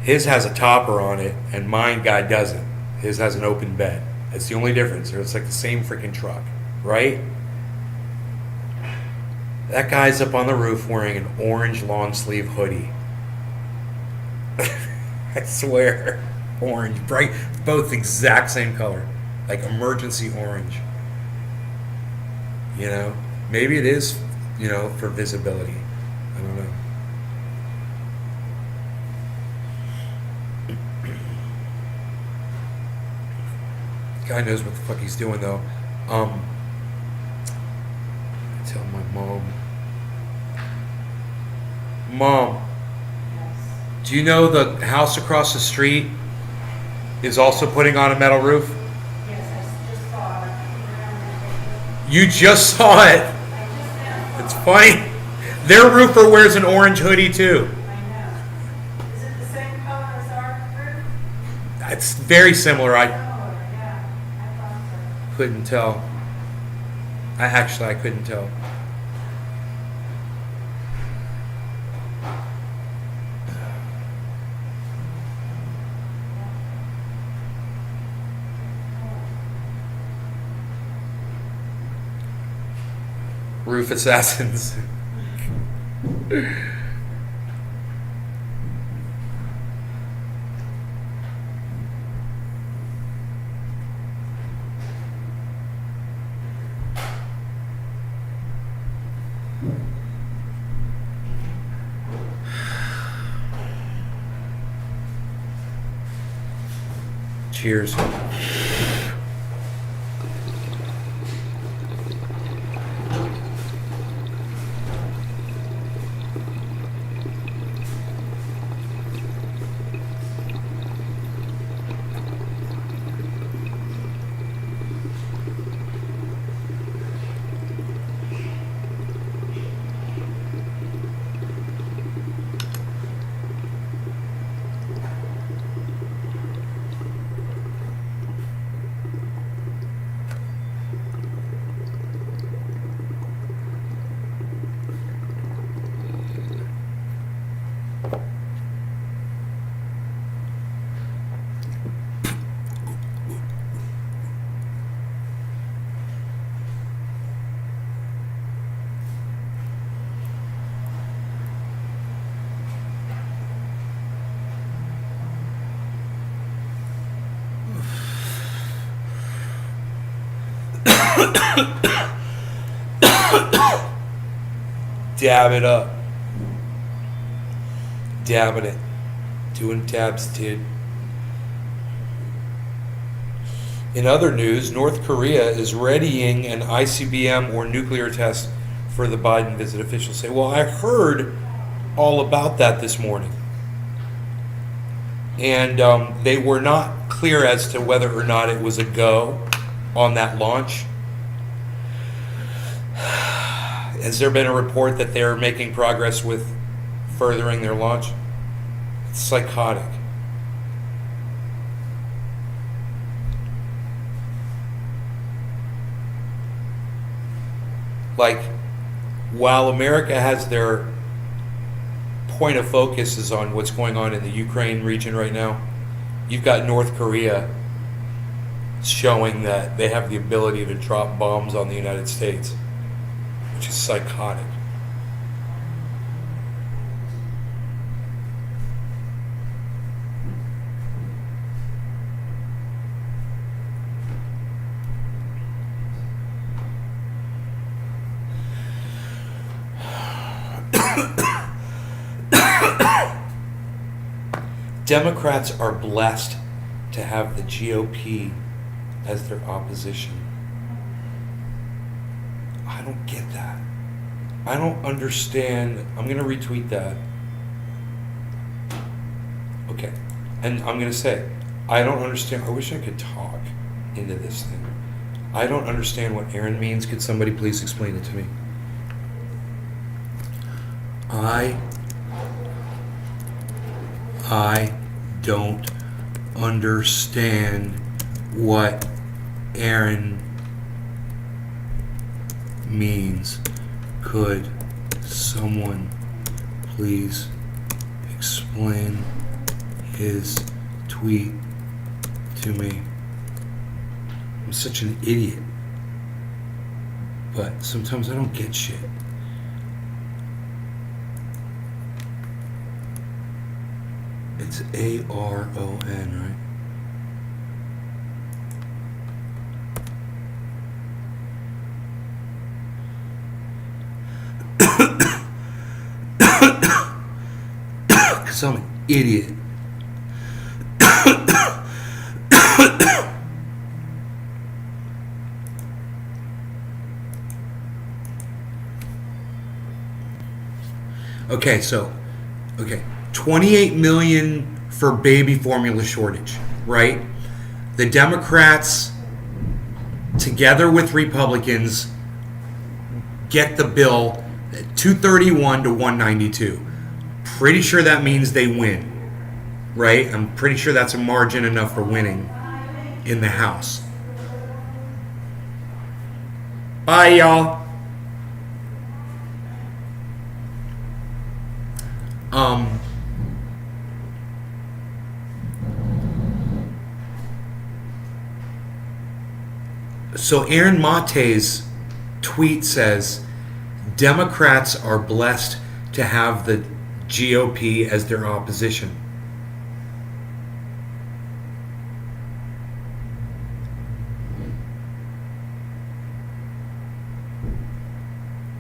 his has a topper on it and mine guy doesn't. His has an open bed. That's the only difference. It's like the same freaking truck, right? That guy's up on the roof wearing an orange long sleeve hoodie. I swear. Orange, bright, both exact same color. Like emergency orange. You know? Maybe it is, you know, for visibility. I don't know. Guy knows what the fuck he's doing though. Tell my Mom, do you know the house across the street is also putting on a metal roof? Yes, I just saw it. You just saw it. It's funny. Their roofer wears an orange hoodie too. I know. Is it the same color as our roof? It's very similar. I Yeah, I thought so. couldn't tell. I couldn't tell. Roof assassins. Cheers. Dab it up. Dabbing it. Doing dabs, dude. In other news, North Korea is readying an ICBM or nuclear test for the Biden visit, officials say. Well, I heard all about that this morning. And they were not clear as to whether or not it was a go on that launch. Has there been a report that they're making progress with furthering their launch? It's psychotic. Like, while America has their point of focus is on what's going on in the Ukraine region right now, you've got North Korea showing that they have the ability to drop bombs on the United States, which is psychotic. Democrats are blessed to have the GOP as their opposition. I don't get that. I don't understand. I'm going to retweet that. Okay. And I'm going to say, I don't understand. I wish I could talk into this thing. I don't understand what Aaron means. Could somebody please explain it to me? I don't understand what Aaron means. Could someone please explain his tweet to me? I'm such an idiot. But sometimes I don't get shit. It's ARON, right? Because I'm an idiot. Okay, 28 million for baby formula shortage, right? The Democrats, together with Republicans, get the bill at 231 to 192. Pretty sure that means they win, right? I'm pretty sure that's a margin enough for winning in the House. Bye, y'all. So Aaron Mate's tweet says, Democrats are blessed to have the GOP as their opposition.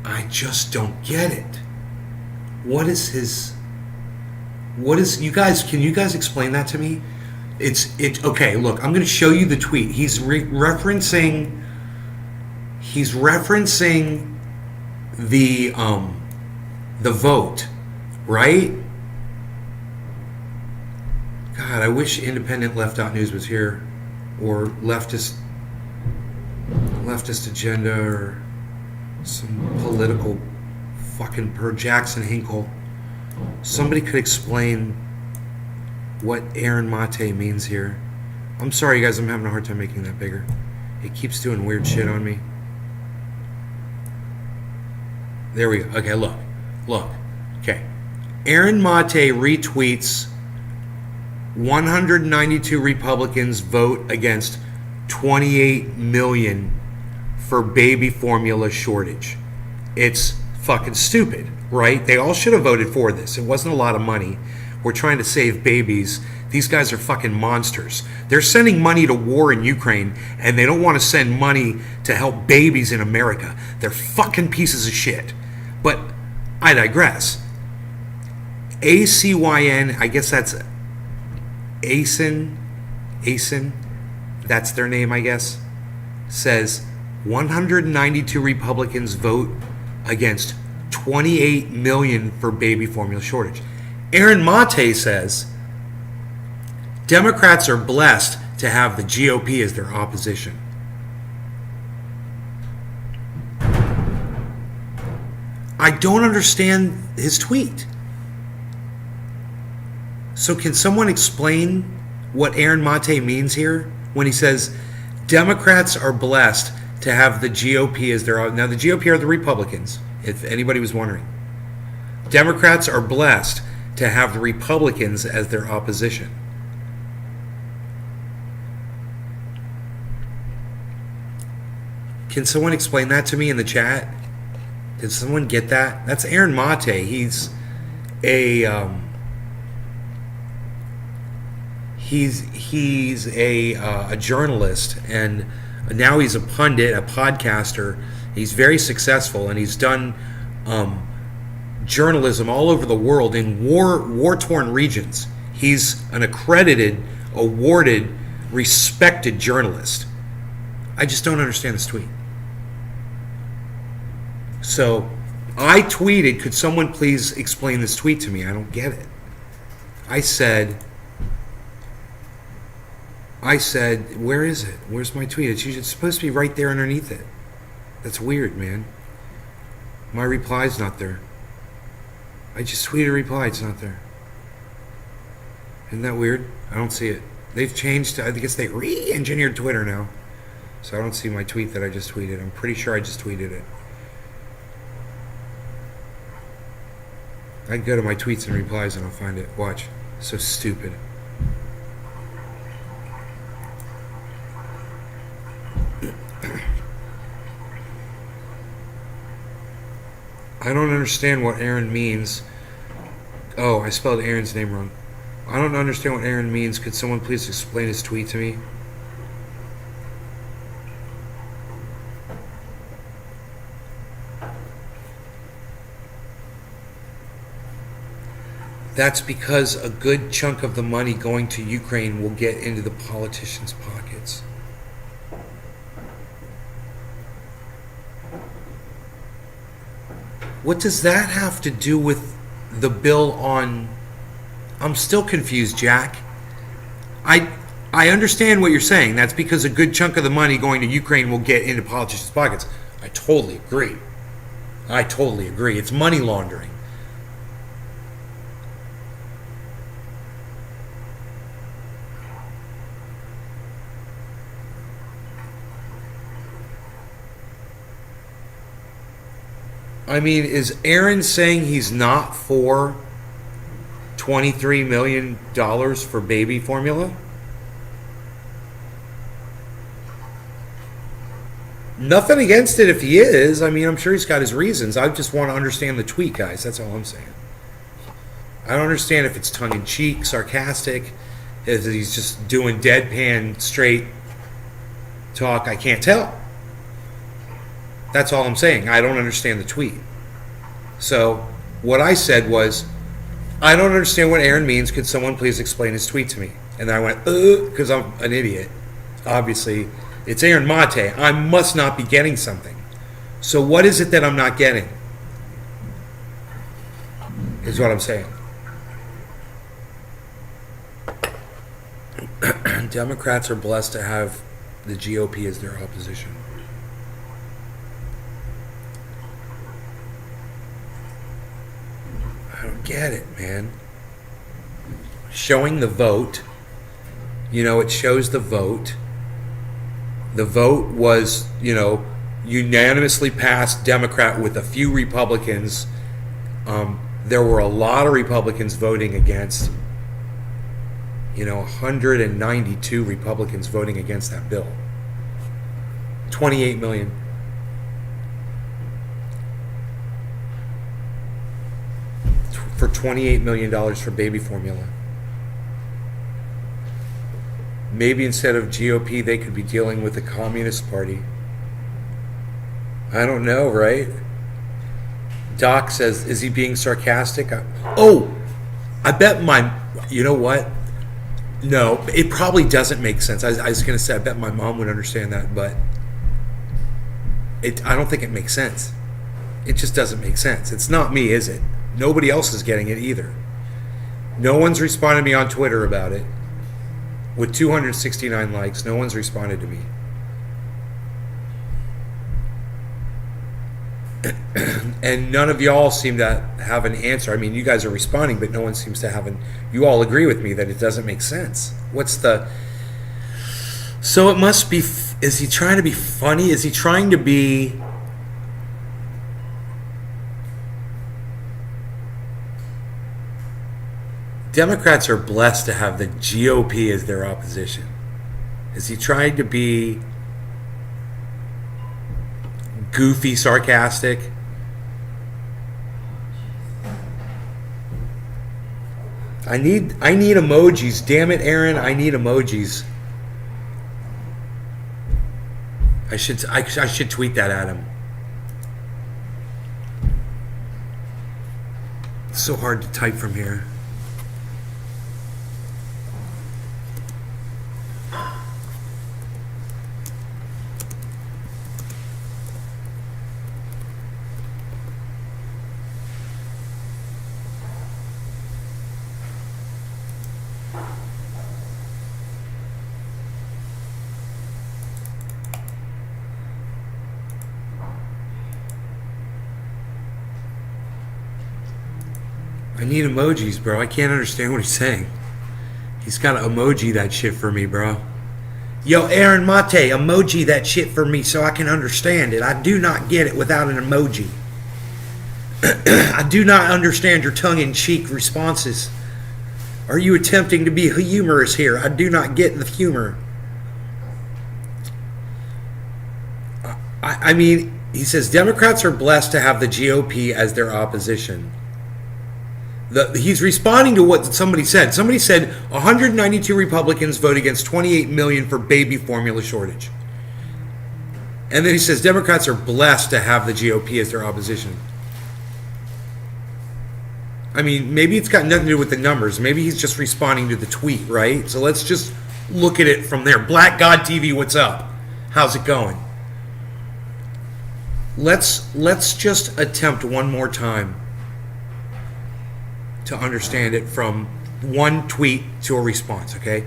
I just don't get it. Can you guys explain that to me? Okay, look, I'm going to show you the tweet. He's referencing the vote, right? God, I wish Independent Left.News was here, or leftist agenda, or some political fucking per Jackson Hinkle. Somebody could explain what Aaron Mate means here. I'm sorry, guys. I'm having a hard time making that bigger. It keeps doing weird shit on me. There we go. Okay, look. Okay. Aaron Mate retweets 192 Republicans vote against 28 million for baby formula shortage. It's fucking stupid, right? They all should have voted for this. It wasn't a lot of money. We're trying to save babies. These guys are fucking monsters. They're sending money to war in Ukraine, and they don't want to send money to help babies in America. They're fucking pieces of shit. But I digress. ACYN, I guess that's ASIN, that's their name, I guess, says 192 Republicans vote against 28 million for baby formula shortage. Aaron Mate says Democrats are blessed to have the GOP as their opposition. I don't understand his tweet. So can someone explain what Aaron Mate means here when he says Democrats are blessed to have the GOP as their... Now, the GOP are the Republicans, if anybody was wondering. Democrats are blessed to have the Republicans as their opposition. Can someone explain that to me in the chat? Did someone get that? That's Aaron Mate. He's a a journalist, and now he's a pundit, a podcaster. He's very successful, and he's done journalism all over the world in war-torn regions. He's an accredited, awarded, respected journalist. I just don't understand this tweet. So I tweeted, could someone please explain this tweet to me? I don't get it. I said, where is it? Where's my tweet? It's supposed to be right there underneath it. That's weird, man. My reply's not there. I just tweeted a reply. It's not there. Isn't that weird? I don't see it. They've changed. I guess they re-engineered Twitter now. So I don't see my tweet that I just tweeted. I'm pretty sure I just tweeted it. I can go to my tweets and replies and I'll find it. Watch. So stupid. I don't understand what Aaron means. Oh, I spelled Aaron's name wrong. I don't understand what Aaron means. Could someone please explain his tweet to me? That's because a good chunk of the money going to Ukraine will get into the politicians' pockets. What does that have to do with the bill on... I'm still confused, Jack. I understand what you're saying. That's because a good chunk of the money going to Ukraine will get into politicians' pockets. I totally agree. It's money laundering. I mean, is Aaron saying he's not for $23 million for baby formula? Nothing against it if he is. I mean, I'm sure he's got his reasons. I just want to understand the tweet, guys. That's all I'm saying. I don't understand if it's tongue-in-cheek, sarcastic, if he's just doing deadpan, straight talk. I can't tell. That's all I'm saying. I don't understand the tweet. So what I said was, I don't understand what Aaron means. Could someone please explain his tweet to me? And I went, because I'm an idiot. Obviously, it's Aaron Mate. I must not be getting something. So what is it that I'm not getting? Is what I'm saying. Democrats are blessed to have the GOP as their opposition. I don't get it, man. Showing the vote. You know, it shows the vote. The vote was, unanimously passed Democrat with a few Republicans. There were a lot of Republicans voting against. 192 Republicans voting against that bill. 28 million. For $28 million for baby formula. Maybe instead of GOP, they could be dealing with the Communist Party. I don't know, right? Doc says, is he being sarcastic? I bet you know what? No, it probably doesn't make sense. I was going to say, I bet my mom would understand that, but I don't think it makes sense. It just doesn't make sense. It's not me, is it? Nobody else is getting it either. No one's responded to me on Twitter about it. With 269 likes, no one's responded to me. And none of y'all seem to have an answer. I mean, you guys are responding, but no one seems to have you all agree with me that it doesn't make sense. So it must be. Is he trying to be funny? Is he trying to be? Democrats are blessed to have the GOP as their opposition. Is he trying to be goofy, sarcastic? I need emojis. Damn it, Aaron! I need emojis. I should tweet that at him. It's so hard to type from here. I need emojis, bro. I can't understand what he's saying. He's got to emoji that shit for me, bro. Yo, Aaron Mate, emoji that shit for me so I can understand it. I do not get it without an emoji. I do not understand your tongue-in-cheek responses. Are you attempting to be humorous here? I do not get the humor. I mean, he says Democrats are blessed to have the GOP as their opposition. He's responding to what somebody said. Somebody said 192 Republicans vote against 28 million for baby formula shortage. And then he says Democrats are blessed to have the GOP as their opposition. I mean, maybe it's got nothing to do with the numbers. Maybe he's just responding to the tweet, right? So let's just look at it from there. Black God TV, what's up? How's it going? Let's just attempt one more time to understand it from one tweet to a response, okay?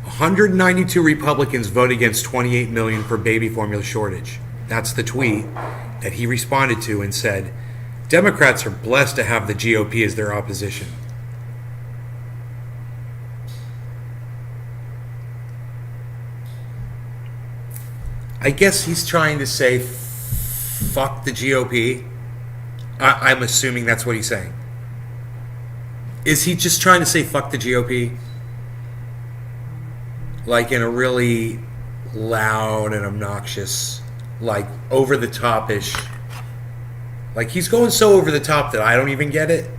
192 Republicans vote against 28 million for baby formula shortage. That's the tweet that he responded to and said, Democrats are blessed to have the GOP as their opposition. I guess he's trying to say, fuck the GOP. I'm assuming that's what he's saying. Is he just trying to say fuck the GOP? Like in a really loud and obnoxious, like over the top-ish. Like he's going so over the top that I don't even get it.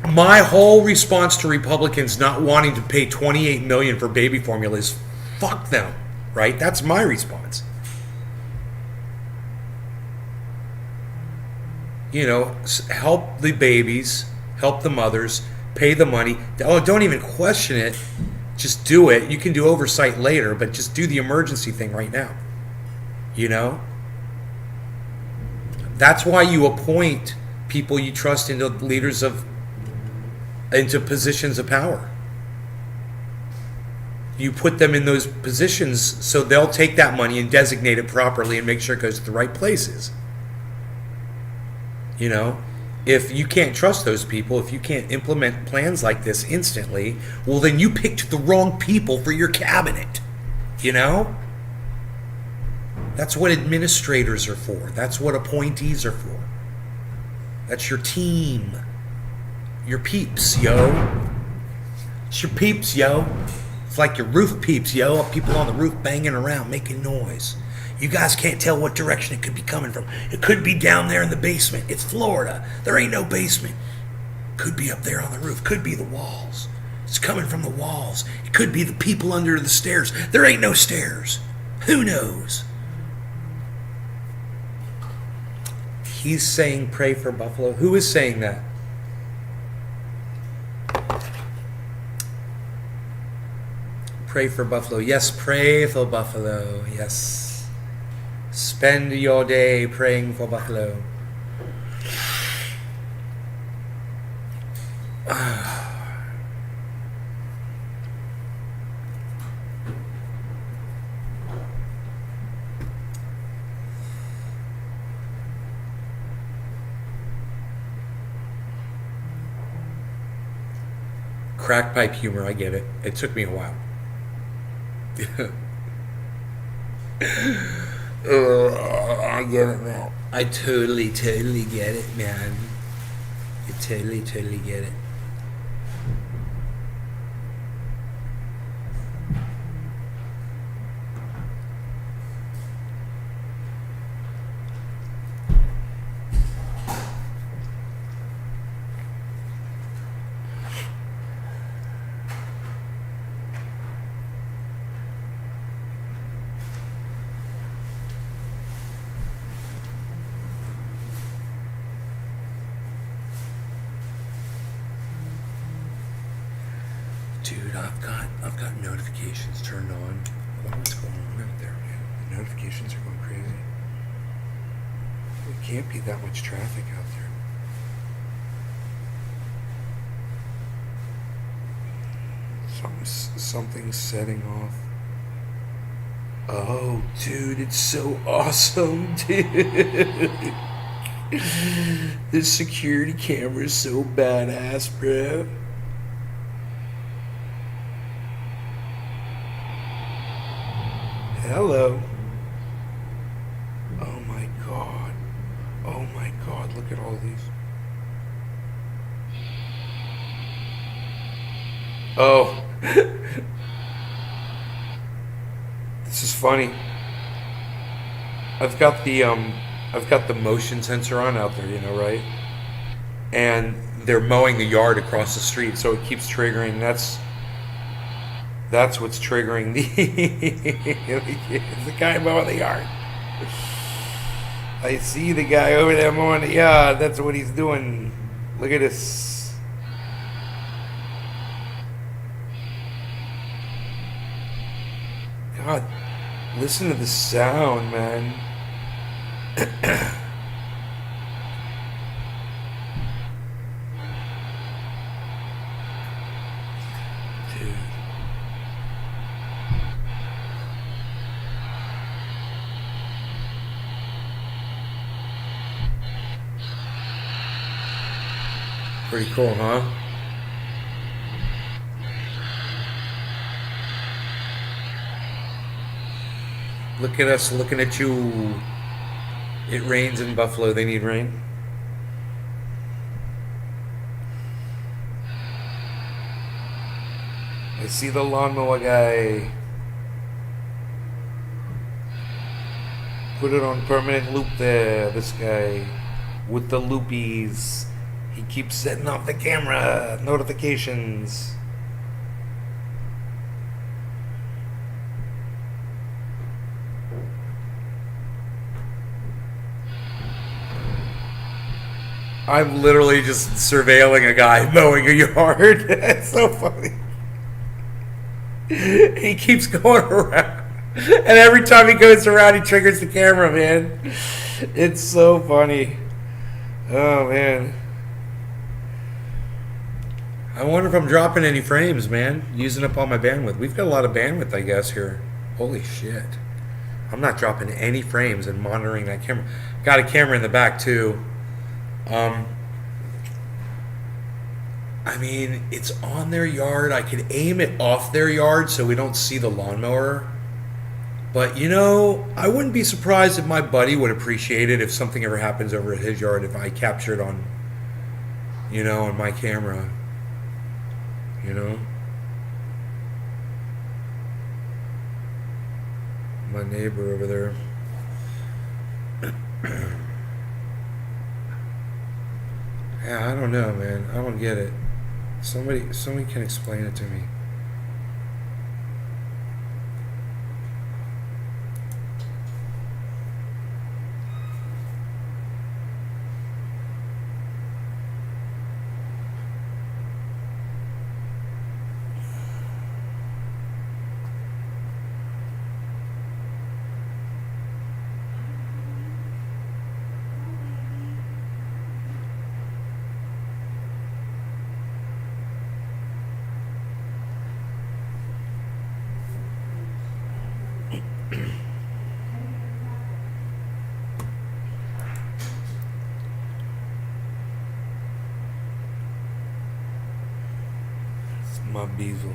My whole response to Republicans not wanting to pay $28 million for baby formula is fuck them, right? That's my response. You know, help the babies, help the mothers, pay the money. Oh, don't even question it. Just do it. You can do oversight later, but just do the emergency thing right now. You know? That's why you appoint people you trust into positions of power. You put them in those positions so they'll take that money and designate it properly and make sure it goes to the right places. You know, if you can't trust those people, if you can't implement plans like this instantly, well, then you picked the wrong people for your cabinet. You know? That's what administrators are for. That's what appointees are for. That's your team. Your peeps, yo. It's your peeps, yo. It's like your roof peeps, yo. People on the roof banging around, making noise. You guys can't tell what direction it could be coming from. It could be down there in the basement. It's Florida. There ain't no basement. Could be up there on the roof. Could be the walls. It's coming from the walls. It could be the people under the stairs. There ain't no stairs. Who knows? He's saying pray for Buffalo. Who is saying that? Pray for Buffalo. Yes, pray for Buffalo. Yes. Spend your day praying for Buffalo. Crack pipe humor, I get it. It took me a while. I get it, man. I totally get it, man. I totally get it. Dude, I've got notifications turned on. I don't know what's going on out there, man. The notifications are going crazy. There can't be that much traffic out there. Something's setting off. Oh, dude, it's so awesome, dude. The security camera is so badass, bro. Hello. Oh my god. Oh my god, look at all these. Oh. This is funny. I've got the motion sensor on out there, you know, right? And they're mowing the yard across the street, so it keeps triggering. That's what's triggering the guy mowing the yard. I see the guy over there mowing the yard. That's what he's doing. Look at this. God, listen to the sound, man. Dude. Pretty cool, huh? Look at us looking at you. It rains in Buffalo. They need rain. I see the lawnmower guy. Put it on permanent loop there. This guy with the loopies. He keeps setting off the camera notifications. I'm literally just surveilling a guy mowing a yard. It's so funny. He keeps going around. And every time he goes around, he triggers the camera, man. It's so funny. Oh, man. I wonder if I'm dropping any frames, man. Using up all my bandwidth. We've got a lot of bandwidth, I guess, here. Holy shit. I'm not dropping any frames and monitoring that camera. Got a camera in the back, too. I mean, it's on their yard. I could aim it off their yard so we don't see the lawnmower. But, you know, I wouldn't be surprised if my buddy would appreciate it if something ever happens over at his yard if I capture it on, you know, on my camera. You know? My neighbor over there. Yeah, I don't know, man. I don't get it. Somebody can explain it to me. My bezel.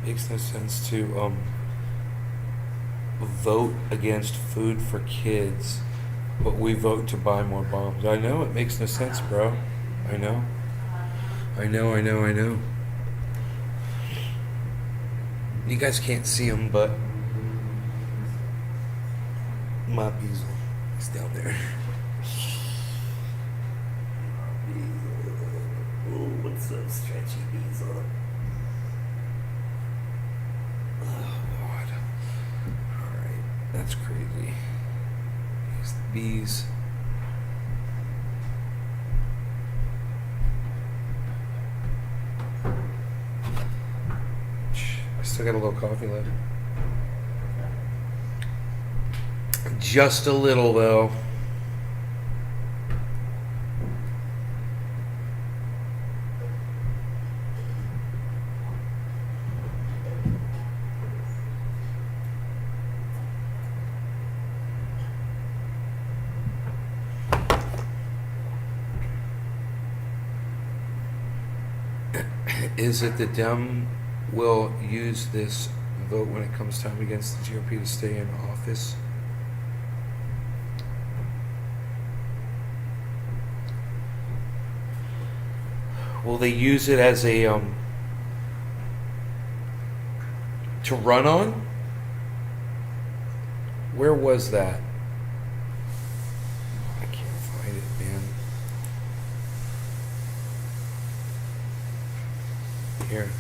Makes no sense to vote against food for kids, but we vote to buy more bombs. I know it makes no sense, bro. I know. You guys can't see him, but my bezel is down there. Oh, what's up, stretchy bezel? Oh, God. Alright, that's crazy. Here's the bees. I still got a little coffee left. Just a little, though. Is it the Dem will use this vote when it comes time against the GOP to stay in office? Will they use it as a to run on? Where was that? I can't find it, man. Here.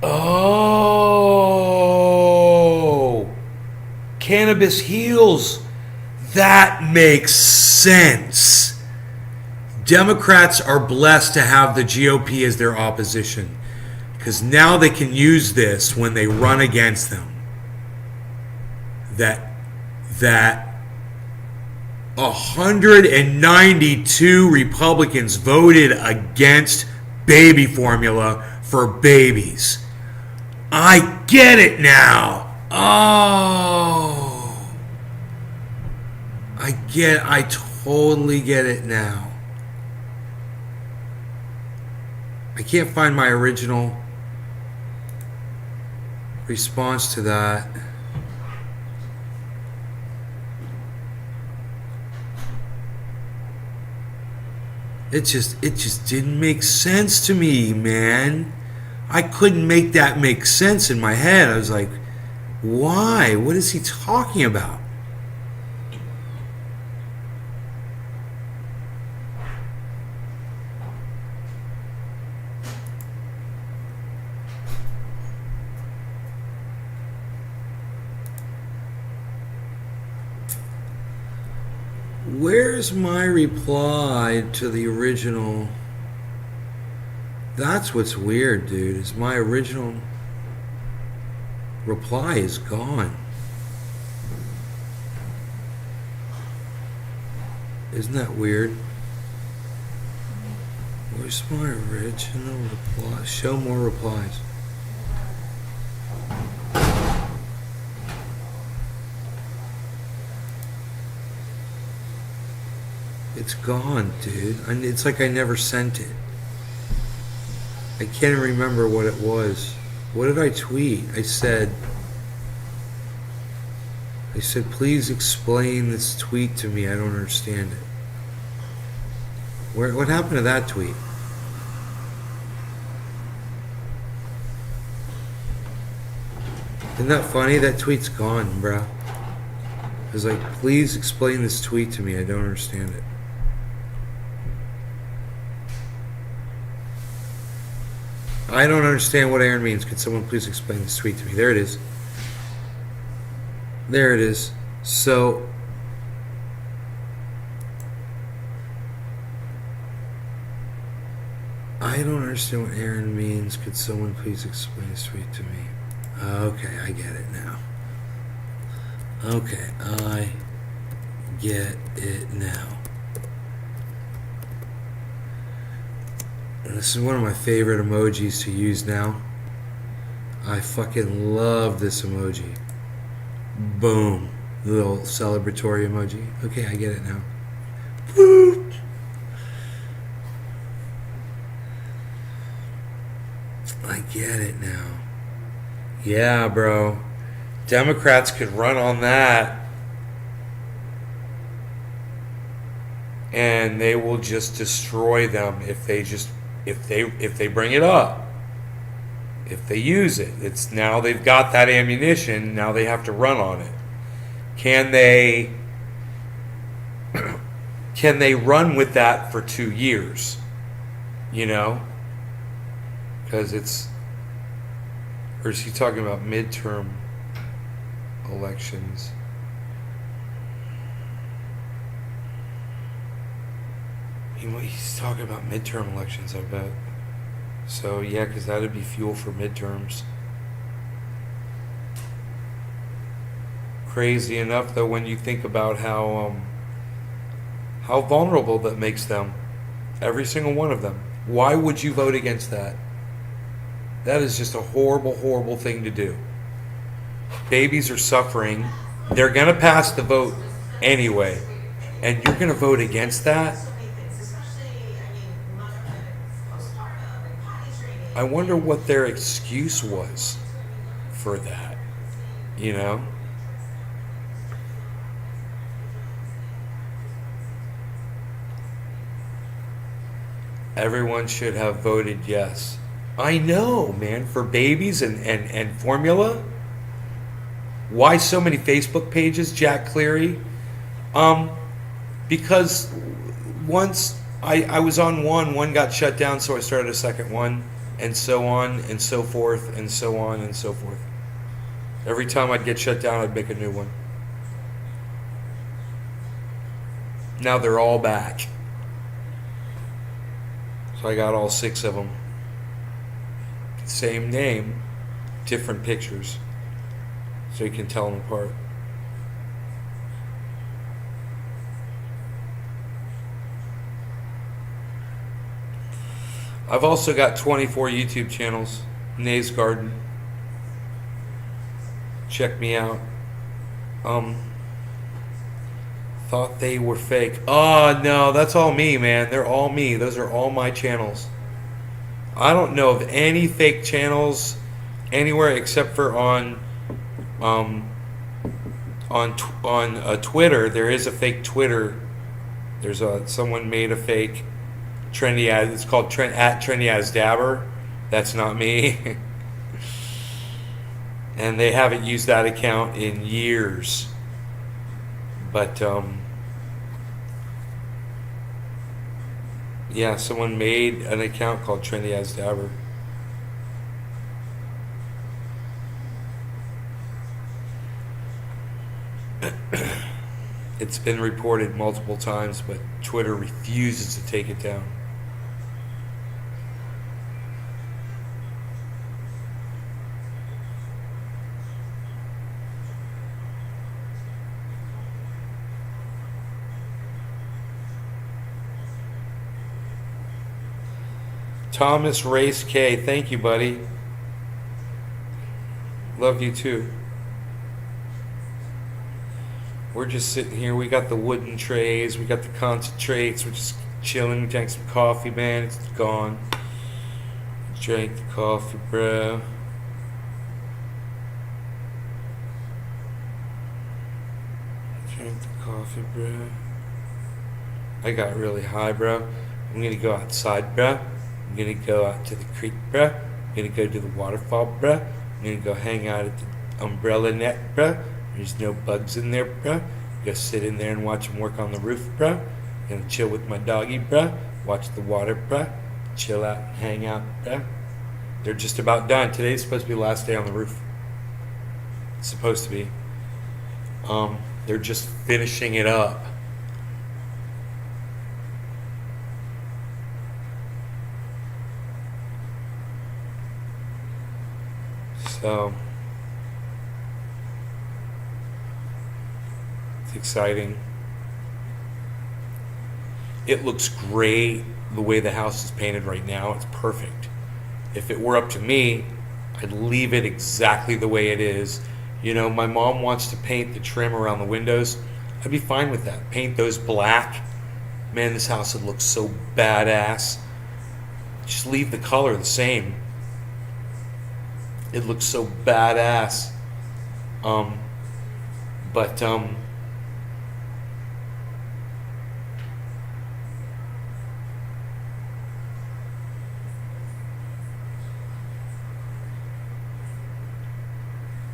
Oh, cannabis heals. That makes sense. Democrats are blessed to have the GOP as their opposition, because now they can use this when they run against them. That 192 Republicans voted against baby formula for babies. I get it now. Oh. I totally get it now. I can't find my original response to that. It just didn't make sense to me, man. I couldn't make that make sense in my head. I was like, why? What is he talking about? Where's my reply to the original? That's what's weird, dude, is my original reply is gone. Isn't that weird? Where's my original reply? Show more replies. It's gone, dude. It's like I never sent it. I can't remember what it was. What did I tweet? I said, please explain this tweet to me. I don't understand it. What happened to that tweet? Isn't that funny? That tweet's gone, bro. I was like, please explain this tweet to me. I don't understand it. I don't understand what Aaron means. Could someone please explain this tweet to me? There it is. There it is. So, I don't understand what Aaron means. Could someone please explain this tweet to me? Okay, I get it now. Okay, I get it now. And this is one of my favorite emojis to use now. I fucking love this emoji. Boom. Little celebratory emoji. Okay, I get it now. Boop. I get it now. Yeah, bro. Democrats could run on that. And they will just destroy them if they bring it up. If they use it. It's now they've got that ammunition, now they have to run on it. Can they run with that for 2 years? You know? Because it's, or is he talking about midterm elections? He's talking about midterm elections, I bet. So yeah, because that'd be fuel for midterms. Crazy enough, though, when you think about how vulnerable that makes them, every single one of them. Why would you vote against that? That is just a horrible, horrible thing to do. Babies are suffering. They're gonna pass the vote anyway, and you're gonna vote against that? I wonder what their excuse was for that, you know? Everyone should have voted yes. I know, man, for babies and formula. Why so many Facebook pages, Jack Cleary? Because once I was on one got shut down, so I started a second one. And so on and so forth and so on and so forth. Every time I'd get shut down, I'd make a new one. Now they're all back. So I got all 6 of them. Same name, different pictures. So you can tell them apart. I've also got 24 YouTube channels. Nay's Garden. Check me out. Thought they were fake. Oh, no, that's all me, man. They're all me. Those are all my channels. I don't know of any fake channels anywhere except for on Twitter. There is a fake Twitter. There's someone made a fake Trendy as it's called at Trendy as Dabber. That's not me. And they haven't used that account in years. But yeah, someone made an account called Trendy as Dabber. It's been reported multiple times, but Twitter refuses to take it down. Thomas Race K, thank you, buddy. Love you too. We're just sitting here. We got the wooden trays. We got the concentrates. We're just chilling. We drank some coffee, man. It's gone. Drank the coffee, bro. Drank the coffee, bro. I got really high, bro. I'm gonna go outside, bro. I'm gonna go out to the creek, bruh. I'm gonna go to the waterfall, bruh. I'm gonna go hang out at the umbrella net, bruh. There's no bugs in there, bruh. Go sit in there and watch them work on the roof, bruh. Gonna chill with my doggy, bruh. Watch the water, bruh. Chill out and hang out, bruh. They're just about done. Today's supposed to be the last day on the roof. It's supposed to be. They're just finishing it up. So it's exciting. It looks great the way the house is painted right now. It's perfect. If it were up to me, I'd leave it exactly the way it is. You know, my mom wants to paint the trim around the windows. I'd be fine with that. Paint those black. Man, this house would look so badass. Just leave the color the same. It looks so badass. But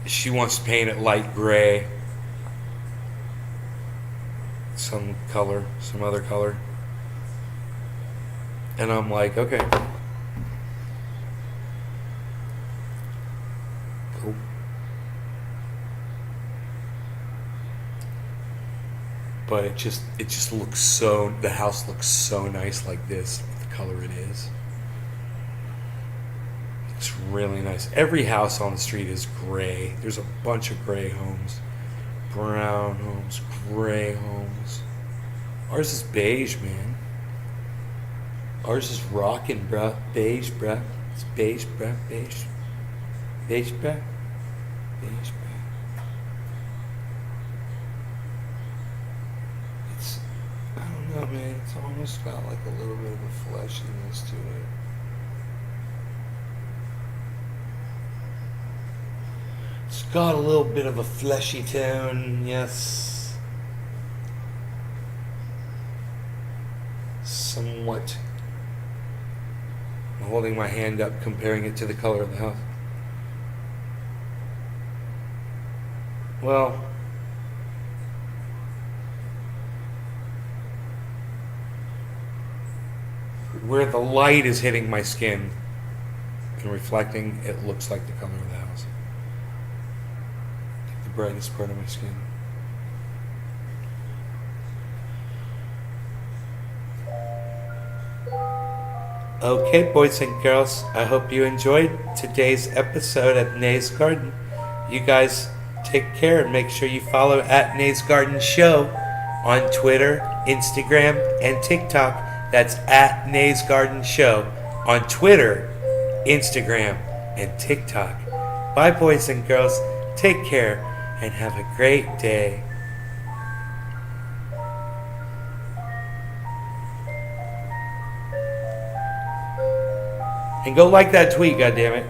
she wants to paint it light gray, some color, some other color. And I'm like, okay. Cool. But it just looks so, the house looks so nice like this with the color it is. It's really nice. Every house on the street is gray. There's a bunch of gray homes, brown homes, gray homes. Ours is beige, man. Ours is rockin', bruh. Beige, bruh. It's beige, bruh. Beige. Beige, bruh. Beige, bruh. It's, I don't know, man. It's almost got like a little bit of a fleshiness to it. It's got a little bit of a fleshy tone, yes. Somewhat. I'm holding my hand up, comparing it to the color of the house. Well, where the light is hitting my skin and reflecting, it looks like the color of the house. The brightest part of my skin. Okay, boys and girls, I hope you enjoyed today's episode at Nay's Garden. You guys take care and make sure you follow at Nay's Garden Show on Twitter, Instagram, and TikTok. That's at Nay's Garden Show on Twitter, Instagram, and TikTok. Bye, boys and girls. Take care and have a great day. And go like that tweet, goddammit.